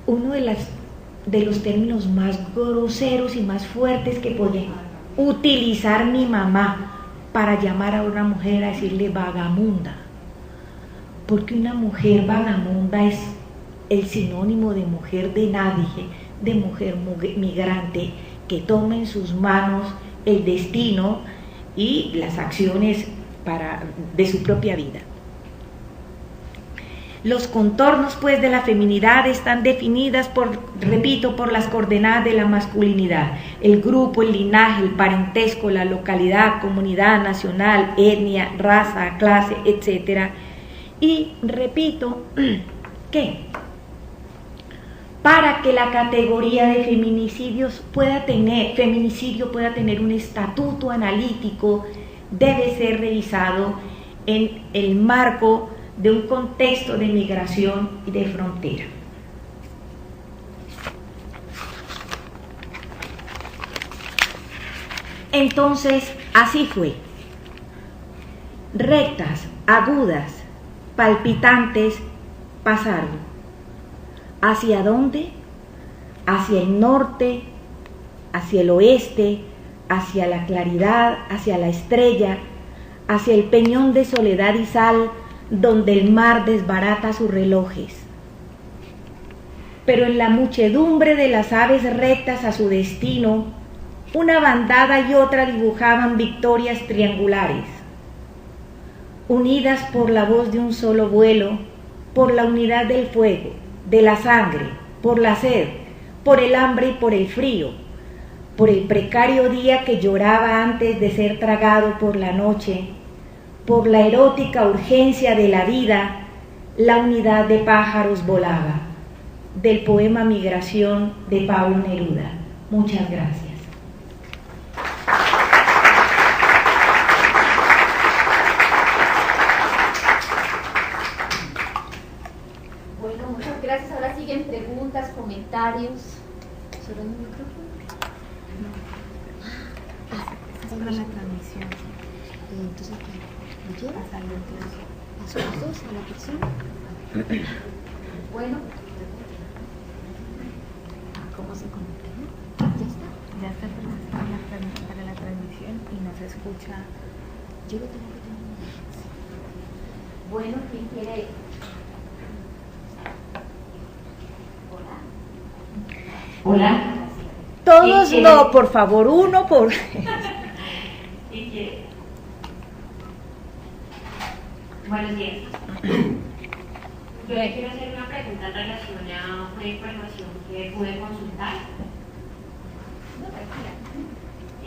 uno de los términos más groseros y más fuertes que podía utilizar mi mamá para llamar a una mujer, a decirle vagamunda, porque una mujer vagamunda es el sinónimo de mujer de nadie, de mujer migrante que toma en sus manos el destino y las acciones de su propia vida. Los contornos, pues, de la feminidad están definidas por las coordenadas de la masculinidad: el grupo, el linaje, el parentesco, la localidad, comunidad, nacional, etnia, raza, clase, etc. Y repito que para que la categoría de feminicidio pueda tener un estatuto analítico, debe ser revisado en el marco de un contexto de migración y de frontera. Entonces, así fue. Rectas, agudas, palpitantes, pasaron. ¿Hacia dónde? Hacia el norte, hacia el oeste, hacia la claridad, hacia la estrella, hacia el peñón de soledad y sal, donde el mar desbarata sus relojes. Pero en la muchedumbre de las aves rectas a su destino, una bandada y otra dibujaban victorias triangulares, unidas por la voz de un solo vuelo, por la unidad del fuego, de la sangre, por la sed, por el hambre y por el frío, por el precario día que lloraba antes de ser tragado por la noche, por la erótica urgencia de la vida, la unidad de pájaros volaba. Del poema Migración de Pablo Neruda. Muchas gracias.
varios. ¿Solo en el micrófono? No. Esta es la transmisión. Entonces, ¿me llevas a los dos, a la persona? Bueno. ¿Cómo se conecta? ¿Ya está?
Ya está para la transmisión y no se escucha.
Yo lo tengo que tener. Bueno, ¿quién quiere? Hola.
Hola.
Todos no, por favor, uno por...
¿Quién quiere? Buenos días. Yo le quiero hacer una pregunta en relación a una información que pude consultar.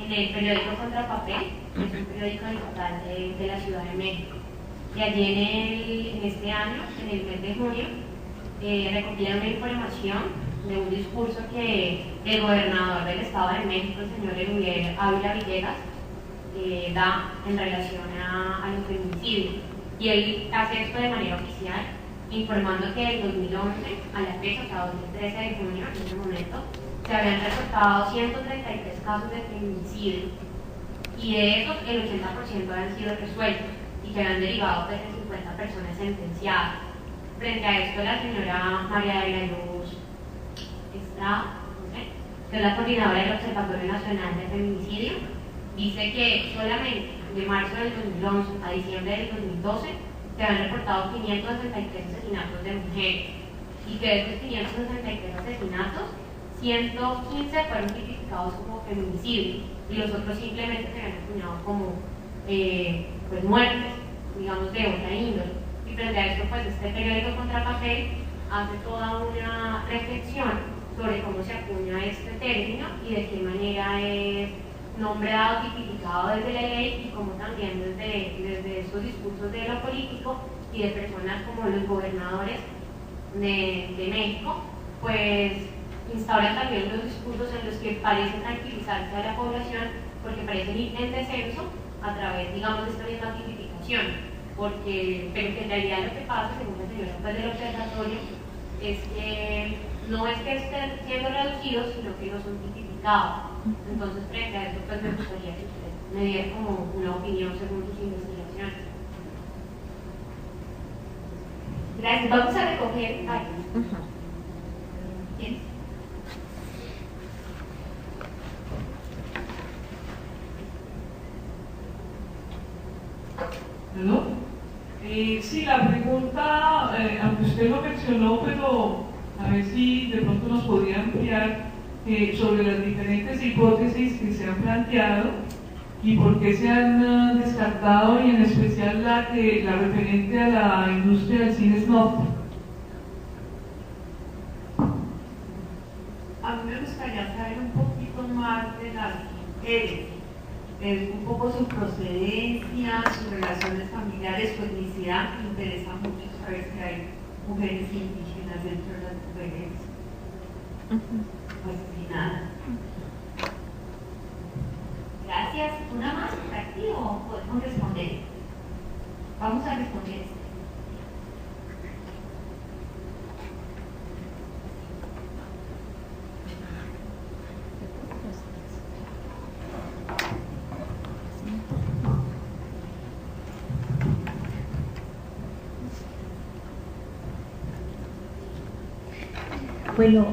En el periódico Contrapapel, que es un periódico digital de la Ciudad de México. Y allí en este año, en el mes de junio, recopilan una información de un discurso que el gobernador del Estado de México, el señor Erubiel Ávila Villegas, da en relación a los feminicidios. Y él hace esto de manera oficial, informando que en 2011, a la fecha, o sea, 2013 de junio, en ese momento, se habían reportado 133 casos de feminicidio y de esos el 80% habían sido resueltos y que habían derivado de 50 personas sentenciadas. Frente a esto, la señora María de la Luz Estrada, que es la coordinadora del Observatorio Nacional de Feminicidio, dice que solamente de marzo del 2011 a diciembre del 2012 se han reportado 563 asesinatos de mujeres y que de estos 563 asesinatos 115 fueron tipificados como feminicidios y los otros simplemente se han acuñado como pues muertes, digamos, de otra índole. Y frente a esto, pues este periódico Contrapapel hace toda una reflexión sobre cómo se acuña este término y de qué manera es nombrado, tipificado desde la ley y como también desde estos discursos de lo político y de personas como los gobernadores de México, pues instauran también los discursos en los que parecen tranquilizarse a la población porque parecen ir en descenso a través, digamos, de esta misma tipificación, pero que en realidad lo que pasa, según la señora pues, del observatorio, es que no es que estén siendo reducidos, sino que no son tipificados. Entonces, frente a esto, pues me gustaría que usted me diera como una opinión según sus investigaciones. Gracias. Vamos a recoger varios. ¿Quién?
¿No? Sí, la pregunta, aunque usted lo mencionó, pero a ver si de pronto nos podría ampliar sobre las diferentes hipótesis que se han planteado y por qué se han descartado, y en especial la referente a la industria del cine snuff.
A mí me gustaría saber un poquito más de las mujeres. Un poco su procedencia, sus relaciones familiares, su etnicidad. Me interesa mucho saber si hay mujeres indígenas dentro de las mujeres asesinadas.
Gracias. ¿Una más por aquí o podemos responder? Vamos a responder.
Bueno,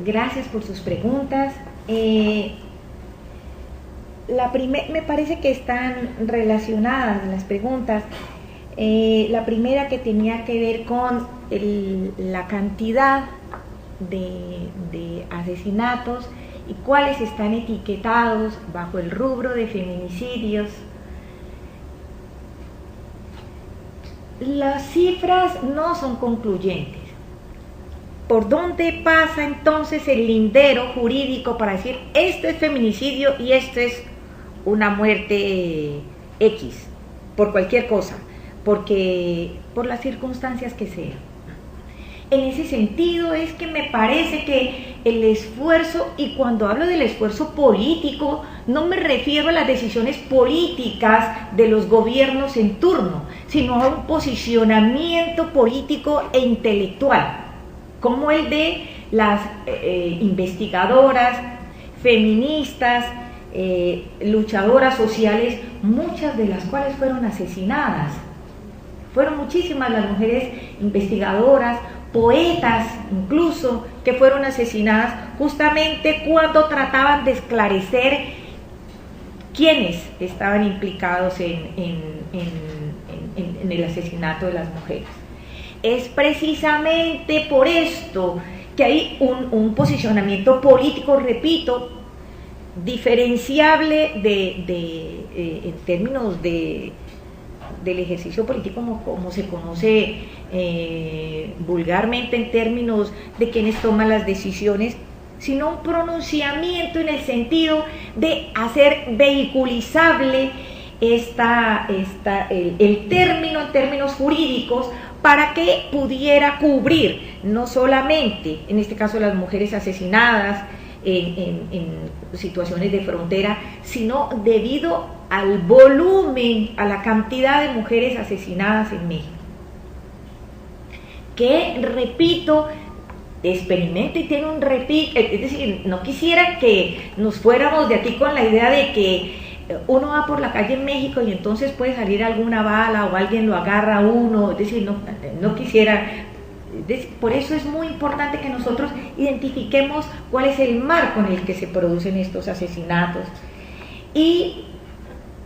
gracias por sus preguntas. Me parece que están relacionadas las preguntas. La primera que tenía que ver con la cantidad de asesinatos y cuáles están etiquetados bajo el rubro de feminicidios. Las cifras no son concluyentes. ¿Por dónde pasa entonces el lindero jurídico para decir esto es feminicidio y esto es una muerte X, por cualquier cosa, por las circunstancias que sean? En ese sentido es que me parece que el esfuerzo, y cuando hablo del esfuerzo político, no me refiero a las decisiones políticas de los gobiernos en turno, sino a un posicionamiento político e intelectual, como el de las investigadoras, feministas, luchadoras sociales, muchas de las cuales fueron asesinadas. Fueron muchísimas las mujeres investigadoras, poetas incluso, que fueron asesinadas justamente cuando trataban de esclarecer quiénes estaban implicados en el asesinato de las mujeres. Es precisamente por esto que hay un posicionamiento político, repito, diferenciable en términos del ejercicio político como se conoce vulgarmente, en términos de quienes toman las decisiones, sino un pronunciamiento en el sentido de hacer vehiculizable el término en términos jurídicos, para que pudiera cubrir no solamente, en este caso, las mujeres asesinadas en situaciones de frontera, sino debido al volumen, a la cantidad de mujeres asesinadas en México, que, repito, experimenta y tiene un repique. Es decir, no quisiera que nos fuéramos de aquí con la idea de que uno va por la calle en México y entonces puede salir alguna bala o alguien lo agarra a uno. Es decir, no quisiera. Por eso es muy importante que nosotros identifiquemos cuál es el marco en el que se producen estos asesinatos. Y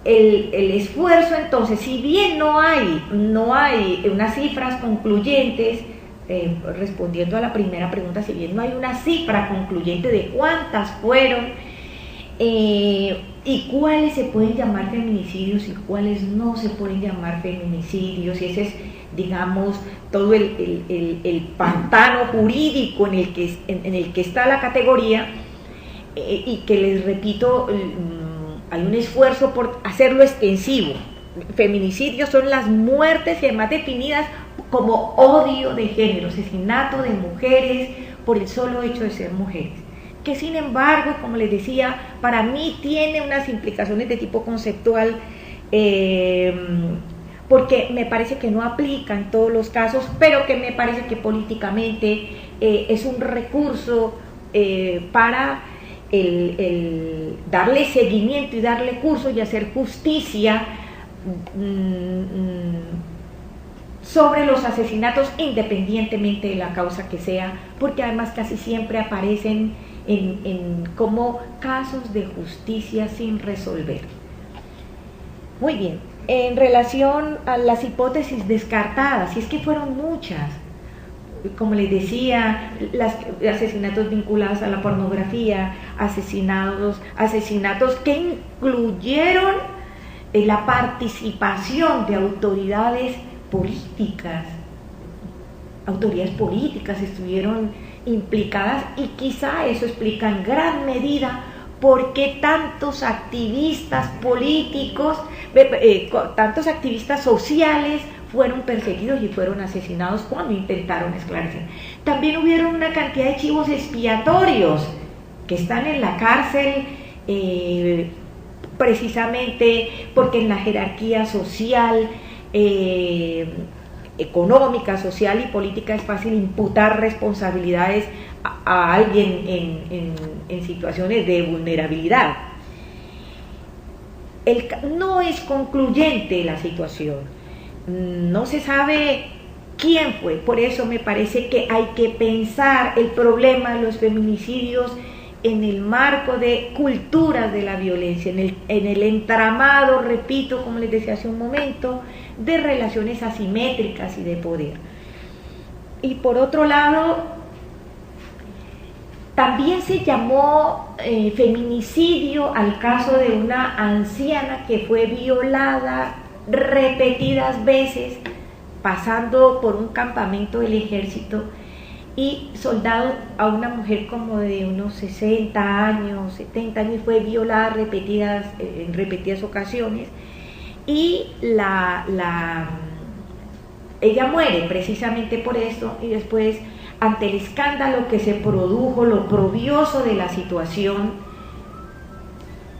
el esfuerzo, entonces, si bien no hay unas cifras concluyentes, respondiendo a la primera pregunta, si bien no hay una cifra concluyente de cuántas fueron, y cuáles se pueden llamar feminicidios y cuáles no se pueden llamar feminicidios, y ese es, digamos, todo el pantano jurídico en el que está la categoría, y que, les repito, hay un esfuerzo por hacerlo extensivo. Feminicidios son las muertes y además definidas como odio de género, asesinato de mujeres por el solo hecho de ser mujeres, que sin embargo, como les decía, para mí tiene unas implicaciones de tipo conceptual, porque me parece que no aplica en todos los casos, pero que me parece que políticamente es un recurso para el darle seguimiento y darle curso y hacer justicia sobre los asesinatos, independientemente de la causa que sea, porque además casi siempre aparecen como casos de justicia sin resolver. Muy bien, en relación a las hipótesis descartadas, y es que fueron muchas, como les decía, asesinatos vinculados a la pornografía, asesinatos que incluyeron la participación de autoridades políticas estuvieron implicadas, y quizá eso explica en gran medida por qué tantos activistas políticos, tantos activistas sociales fueron perseguidos y fueron asesinados cuando intentaron esclarecer. También hubieron una cantidad de chivos expiatorios que están en la cárcel precisamente porque en la jerarquía social, económica, social y política es fácil imputar responsabilidades a alguien en situaciones de vulnerabilidad. No es concluyente la situación, no se sabe quién fue. Por eso me parece que hay que pensar el problema de los feminicidios en el marco de culturas de la violencia, en el entramado, repito, como les decía hace un momento, de relaciones asimétricas y de poder. Y por otro lado, también se llamó feminicidio al caso de una anciana que fue violada repetidas veces pasando por un campamento del ejército, y soldado a una mujer como de unos 60 años, 70 años, fue violada en repetidas ocasiones, y ella muere precisamente por esto. Y después, ante el escándalo que se produjo, lo oprobioso de la situación,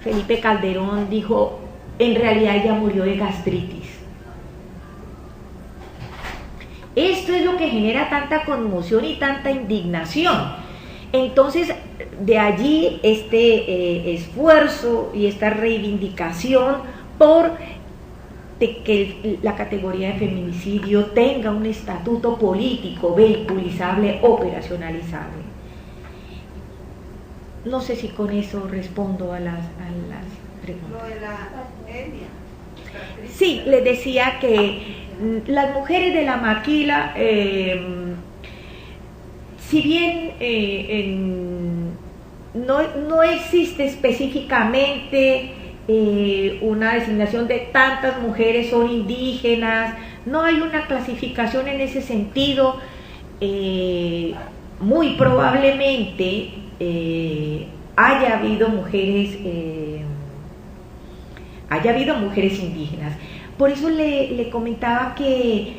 Felipe Calderón dijo: en realidad ella murió de gastritis. Esto es lo que genera tanta conmoción y tanta indignación. Entonces, de allí este esfuerzo y esta reivindicación por que la categoría de feminicidio tenga un estatuto político vehiculizable, operacionalizable. No sé si con eso respondo a las preguntas.
Lo de la etnia.
Sí, les decía que las mujeres de la maquila, si bien no existe específicamente una designación de tantas mujeres son indígenas, no hay una clasificación en ese sentido, muy probablemente haya habido mujeres indígenas. Por eso le comentaba que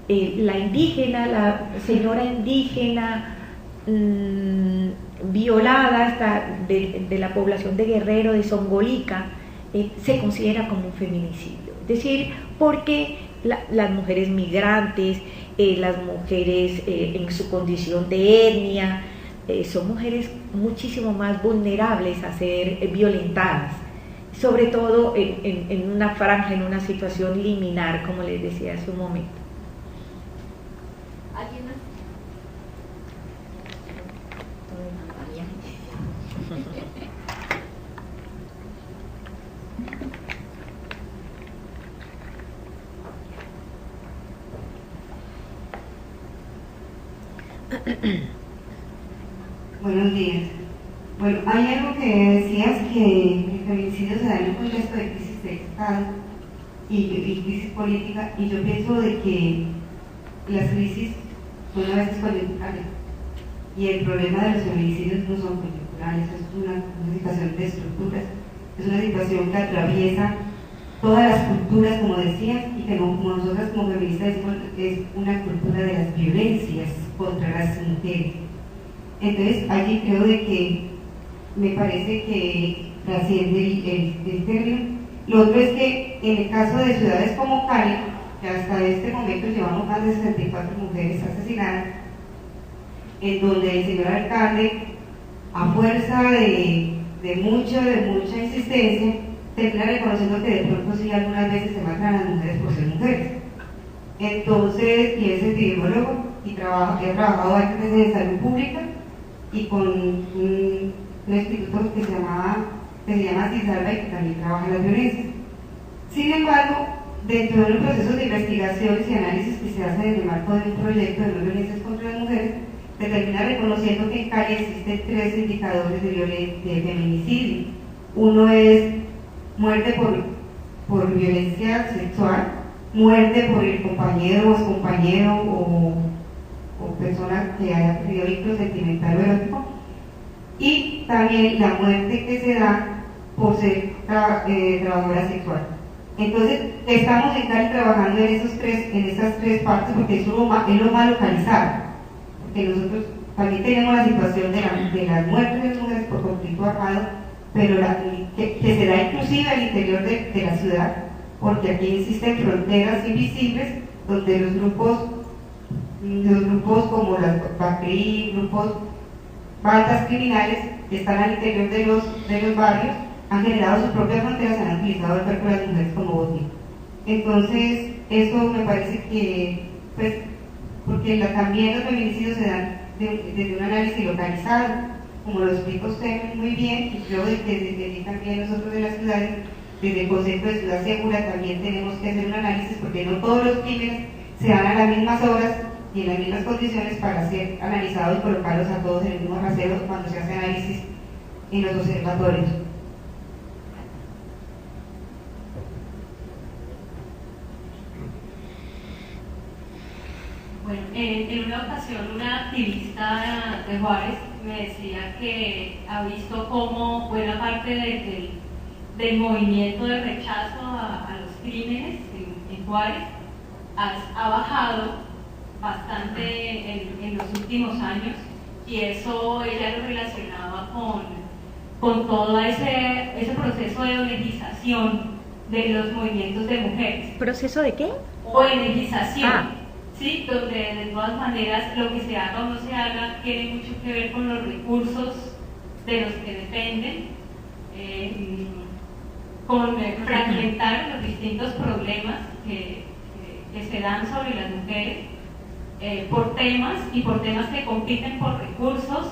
la indígena, la señora indígena violada de la población de Guerrero, de Songolica, se considera como un feminicidio. Es decir, porque las mujeres migrantes, las mujeres en su condición de etnia, son mujeres muchísimo más vulnerables a ser violentadas, sobre todo en una franja, en una situación liminar, como les decía hace un momento.
¿Alguien más?
Buenos días. Bueno, hay algo que decías, que el feminicidio se da en un contexto de crisis de Estado y crisis política, y yo pienso de que las crisis son a veces coyunturales, y el problema de los feminicidios no son coyunturales, es una situación de estructuras, es una situación que atraviesa todas las culturas, como decías, y que como nosotras como feministas decimos, es una cultura de las violencias contra las mujeres. Entonces, allí creo de que me parece que trasciende el término. Lo otro es que en el caso de ciudades como Cali, que hasta este momento llevamos más de 64 mujeres asesinadas, en donde el señor alcalde, a fuerza de mucha insistencia, termina reconociendo que de pronto sí algunas veces se matan a las mujeres por ser mujeres. Entonces, y es epidemiólogo y he trabajado antes en salud pública y con un instituto que se llama CISALVA y que también trabaja en las violencias. Sin embargo, dentro de los procesos de investigaciones y análisis que se hacen en el marco de un proyecto de no violencias contra las mujeres, se termina reconociendo que en Cali existen 3 indicadores de feminicidio. Uno es muerte por violencia sexual, muerte por el compañero o excompañero o persona que haya perdido vínculo sentimental o erótico, y también la muerte que se da por ser trabajadora sexual. Entonces, estamos en Cali trabajando en esas tres partes, porque es lo más localizado, porque nosotros también tenemos la situación de las muertes de las mujeres por conflicto armado, pero que se da inclusive al interior de la ciudad, porque aquí existen fronteras invisibles donde los grupos como las BACRI, bandas criminales que están al interior de los barrios, han generado sus propias fronteras, han utilizado el cuerpo de las mujeres como botín. Entonces, eso me parece que, pues, porque también los feminicidios se dan desde un análisis localizado, como lo explica usted muy bien, y creo que desde allí también nosotros de las ciudades, desde el concepto de ciudad segura, también tenemos que hacer un análisis, porque no todos los crímenes se dan a las mismas horas y en las mismas condiciones para ser analizados y colocarlos a todos en el mismo rasero cuando se hace análisis en los observatorios.
Bueno, en una ocasión una activista de Juárez me decía que ha visto cómo buena parte del movimiento de rechazo a los crímenes en Juárez ha bajado bastante en los últimos años, y eso ella lo relacionaba con todo ese proceso de ONGización de los movimientos de mujeres.
¿Proceso de qué?
ONGización. ¿sí? Donde de todas maneras lo que se haga o no se haga tiene mucho que ver con los recursos de los que dependen, con fragmentar los distintos problemas que se dan sobre las mujeres por temas que compiten por recursos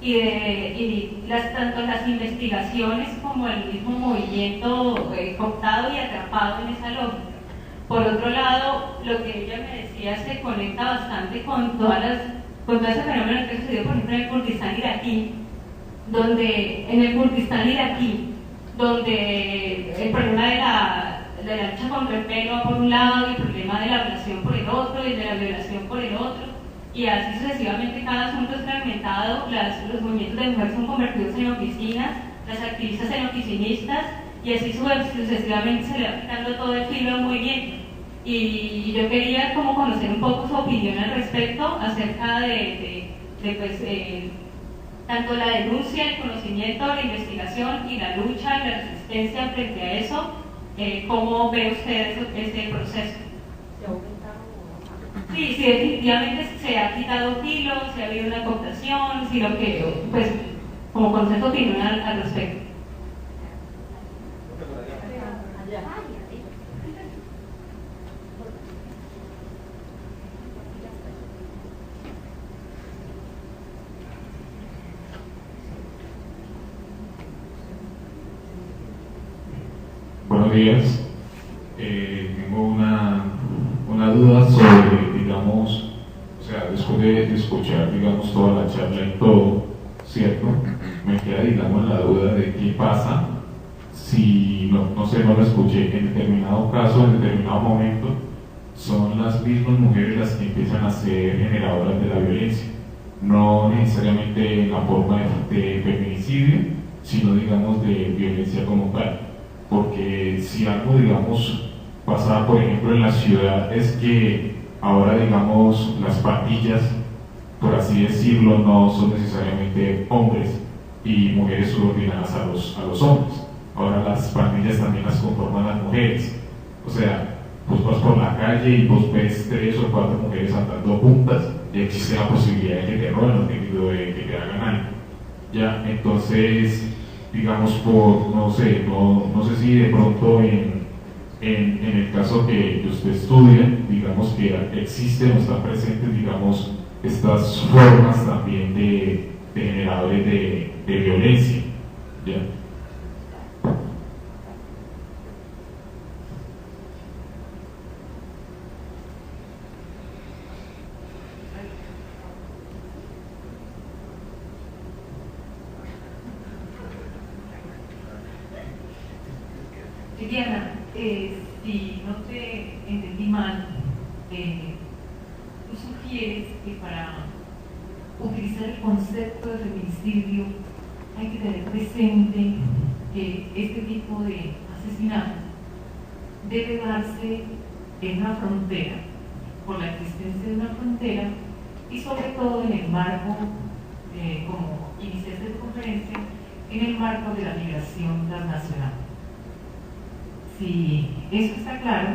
y tanto las investigaciones como el mismo movimiento cooptado y atrapado en esa lógica. Por otro lado, lo que ella me decía se conecta bastante con todo ese fenómeno que sucedió, por ejemplo, en el Kurdistán iraquí, donde el problema de la lucha contra el pelo va por un lado y el problema de la violación por el otro y de la violación por el otro, y así sucesivamente cada asunto es fragmentado, los movimientos de mujeres son convertidos en oficinas, las activistas en oficinistas, y así sucesivamente se le va quitando todo el filo al movimiento. Y yo quería como conocer un poco su opinión al respecto acerca de tanto la denuncia, el conocimiento, la investigación y la lucha y la resistencia frente a eso. ¿Cómo ve usted ese proceso? Sí, definitivamente se ha quitado filo, si ha habido una cooptación, si lo que, pues, como concepto opinión al respecto.
Buenos días. Tengo una duda sobre, digamos, o sea, después de escuchar, digamos, toda la charla y todo, ¿cierto? Me queda, digamos, la duda de qué pasa si, no sé, no lo escuché, en determinado caso, en determinado momento, son las mismas mujeres las que empiezan a ser generadoras de la violencia. No necesariamente en la forma de feminicidio, sino, digamos, de violencia como tal. Porque si algo, digamos, pasa, por ejemplo, en la ciudad, es que ahora, digamos, las pandillas, por así decirlo, no son necesariamente hombres y mujeres subordinadas a los hombres. Ahora las pandillas también las conforman las mujeres. O sea, vos vas por la calle y vos ves 3 o 4 mujeres andando juntas y existe la posibilidad de que te roben o de que te hagan algo. Ya, entonces, digamos, no sé si de pronto en el caso que usted estudia, digamos que existen o están presentes, digamos, estas formas también de generadores de violencia, ¿ya?
Diana, si no te entendí mal, tú sugieres que para utilizar el concepto de feminicidio hay que tener presente que este tipo de asesinato debe darse en una frontera, por la existencia de una frontera y sobre todo en el marco, como iniciaste tu conferencia, en el marco de la migración transnacional. Si eso está claro,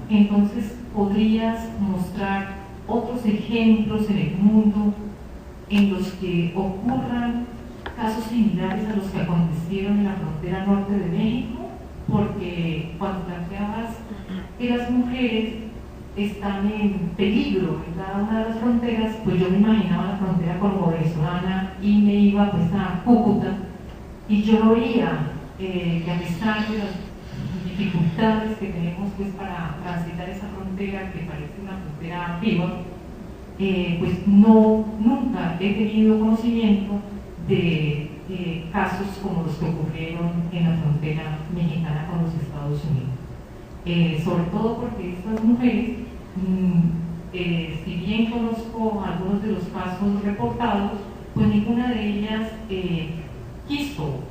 entonces podrías mostrar otros ejemplos en el mundo en los que ocurran casos similares a los que acontecieron en la frontera norte de México, porque cuando planteabas que las mujeres están en peligro en cada una de las fronteras, pues yo me imaginaba la frontera colombo-venezolana y me iba pues a Cúcuta y yo veía que a pesar de las dificultades que tenemos pues para transitar esa frontera que parece una frontera viva, pues nunca he tenido conocimiento de casos como los que ocurrieron en la frontera mexicana con los Estados Unidos. Sobre todo porque estas mujeres, si bien conozco algunos de los casos reportados, pues ninguna de ellas quiso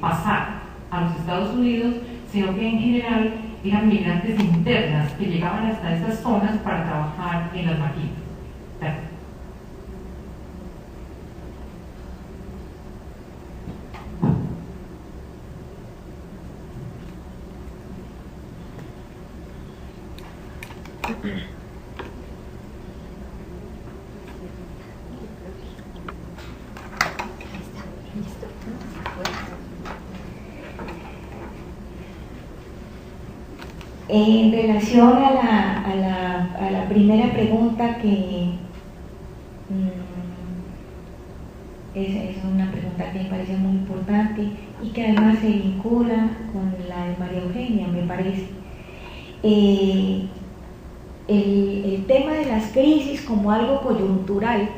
pasar a los Estados Unidos, sino que en general eran migrantes internas que llegaban hasta esas zonas para trabajar en las maquilas. Gracias.
En relación a la primera pregunta, que es una pregunta que me parece muy importante y que además se vincula con la de María Eugenia, me parece. El tema de las crisis como algo coyuntural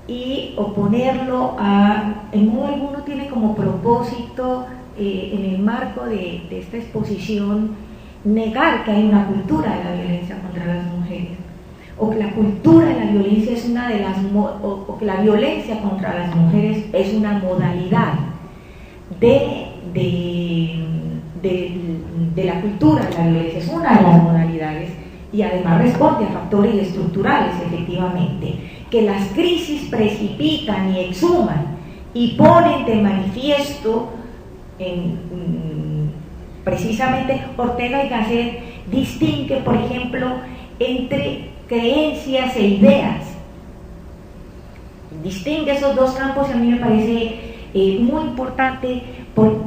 y oponerlo en modo alguno tiene como propósito, en el marco de esta exposición, negar que hay una cultura de la violencia contra las mujeres, o que la cultura de la violencia es una de las o que la violencia contra las mujeres es una modalidad de la cultura de la violencia, es una de las modalidades, y además responde a factores estructurales, efectivamente, que las crisis precipitan y exhuman y ponen de manifiesto. Precisamente Ortega y Gasset distingue, por ejemplo, entre creencias e ideas. Distingue esos dos campos y a mí me parece muy importante,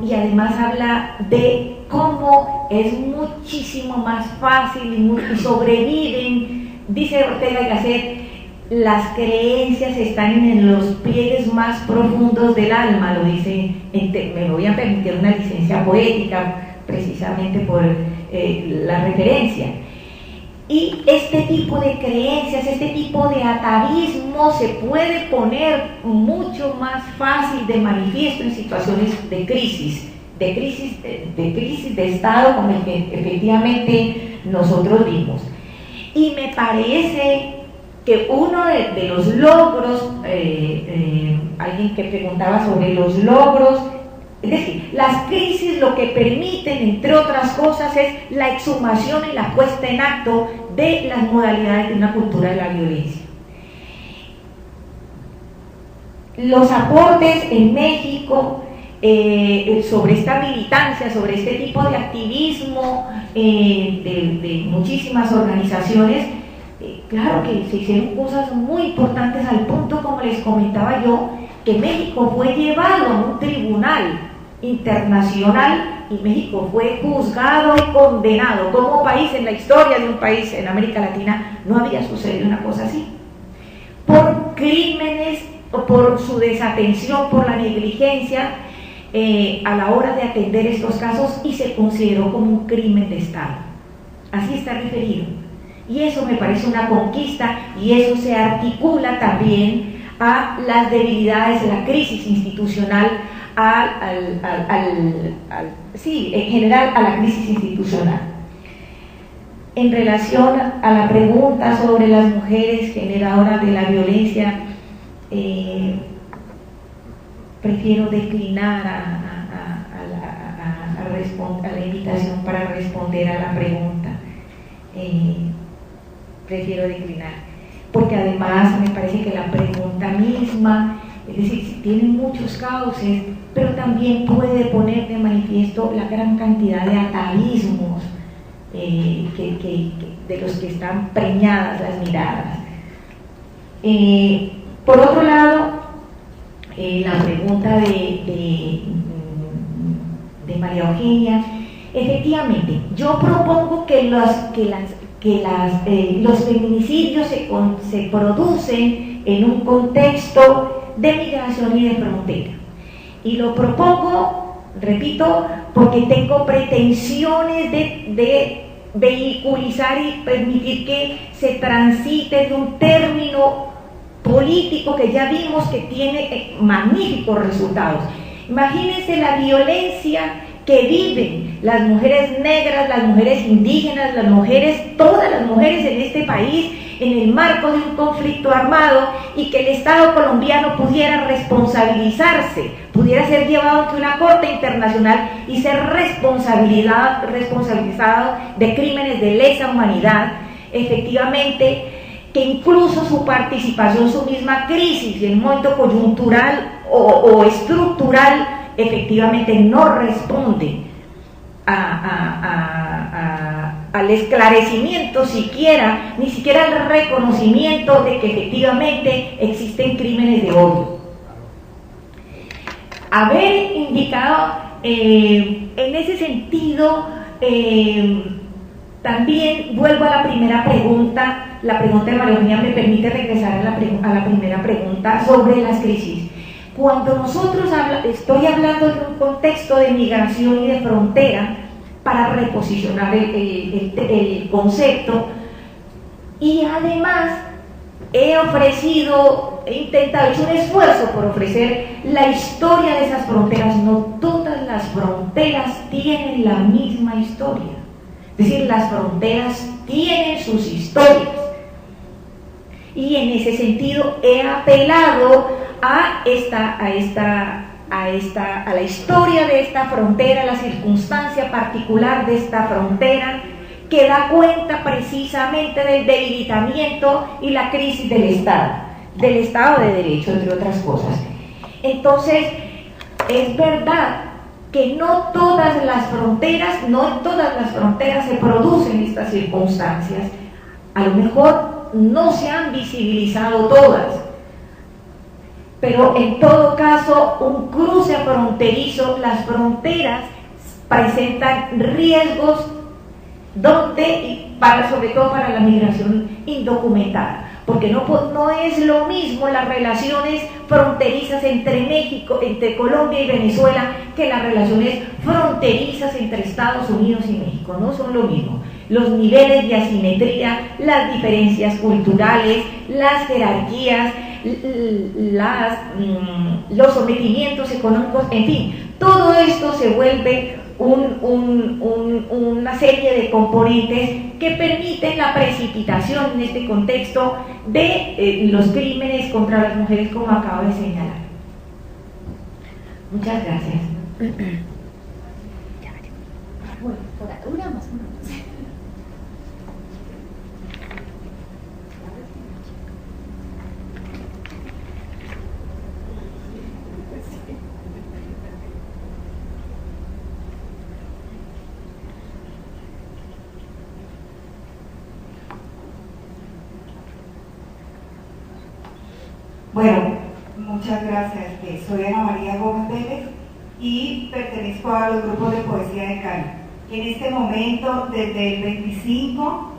y además habla de cómo es muchísimo más fácil y sobreviven, dice Ortega y Gasset, las creencias están en los pliegues más profundos del alma, lo dice, me voy a permitir una licencia poética precisamente por la referencia. Y este tipo de creencias, este tipo de atavismo se puede poner mucho más fácil de manifiesto en situaciones de crisis de Estado como el que efectivamente nosotros vimos. Y me parece que uno de los logros, alguien que preguntaba sobre los logros, es decir, las crisis lo que permiten, entre otras cosas, es la exhumación y la puesta en acto de las modalidades de una cultura de la violencia. Los aportes en México sobre esta militancia, sobre este tipo de activismo de muchísimas organizaciones, claro que se hicieron cosas muy importantes, al punto, como les comentaba yo, que México fue llevado a un tribunal internacional y México fue juzgado y condenado. Como país, en la historia de un país en América Latina no había sucedido una cosa así, por crímenes, por su desatención, por la negligencia a la hora de atender estos casos, y se consideró como un crimen de Estado, así está referido. Y eso me parece una conquista, y eso se articula también a las debilidades de la crisis institucional, en general a la crisis institucional. En relación a la pregunta sobre las mujeres generadoras de la violencia, prefiero declinar a la invitación para responder a la pregunta. Prefiero declinar, porque además me parece que la pregunta misma, es decir, tiene muchos cauces, pero también puede poner de manifiesto la gran cantidad de atavismos de los que están preñadas las miradas. Por otro lado, la pregunta de María Eugenia, efectivamente, yo propongo que los feminicidios se producen en un contexto de migración y de frontera. Y lo propongo, repito, porque tengo pretensiones de vehiculizar y permitir que se transite de un término político que ya vimos que tiene magníficos resultados. Imagínense la violencia que viven las mujeres negras, las mujeres indígenas, todas las mujeres en este país, en el marco de un conflicto armado, y que el Estado colombiano pudiera responsabilizarse, pudiera ser llevado ante una corte internacional y ser responsabilizado de crímenes de lesa humanidad, efectivamente, que incluso su participación, su misma crisis, en un momento coyuntural o estructural, efectivamente no responde al esclarecimiento ni siquiera al reconocimiento de que efectivamente existen crímenes de odio. Haber indicado en ese sentido también vuelvo a la primera pregunta. La pregunta de María Eugenia me permite regresar a la primera pregunta sobre las crisis. Cuando nosotros estoy hablando de un contexto de migración y de frontera para reposicionar el concepto, y además he hecho un esfuerzo por ofrecer la historia de esas fronteras. No todas las fronteras tienen la misma historia, es decir, las fronteras tienen sus historias, y en ese sentido he apelado a la historia de esta frontera, a la circunstancia particular de esta frontera, que da cuenta precisamente del debilitamiento y la crisis del Estado de Derecho, entre otras cosas. Entonces, es verdad que no en todas las fronteras se producen estas circunstancias. A lo mejor no se han visibilizado todas, pero en todo caso, un cruce fronterizo, las fronteras presentan riesgos sobre todo para la migración indocumentada, porque no es lo mismo las relaciones fronterizas entre Colombia y Venezuela que las relaciones fronterizas entre Estados Unidos y México. No son lo mismo. Los niveles de asimetría, las diferencias culturales, las jerarquías, los sometimientos económicos, en fin, todo esto se vuelve una serie de componentes que permiten la precipitación en este contexto de los crímenes contra las mujeres, como acabo de señalar. Muchas gracias.
Bueno, una más.
Bueno, muchas gracias. Soy Ana María Gómez Vélez y pertenezco a los grupos de poesía de Cali. En este momento, desde el 25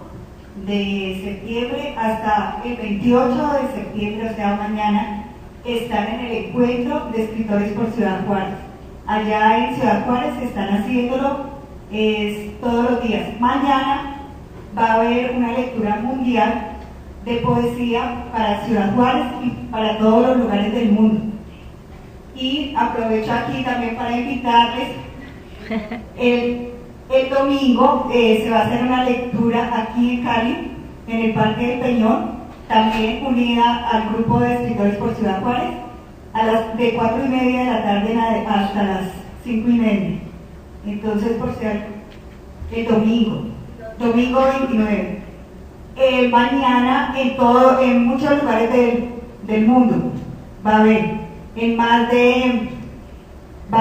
de septiembre hasta el 28 de septiembre, o sea, mañana, están en el encuentro de escritores por Ciudad Juárez. Allá en Ciudad Juárez están haciéndolo todos los días. Mañana va a haber una lectura mundial de poesía para Ciudad Juárez y para todos los lugares del mundo. Y aprovecho aquí también para invitarles, el domingo se va a hacer una lectura aquí en Cali, en el Parque del Peñón, también unida al grupo de escritores por Ciudad Juárez, de 4:30 de la tarde hasta las 5:30. Entonces, por ser el domingo 29. Mañana en muchos lugares del mundo va a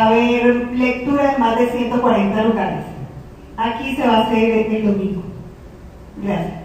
haber lectura en más de 140 lugares. Aquí se va a hacer el domingo. Gracias.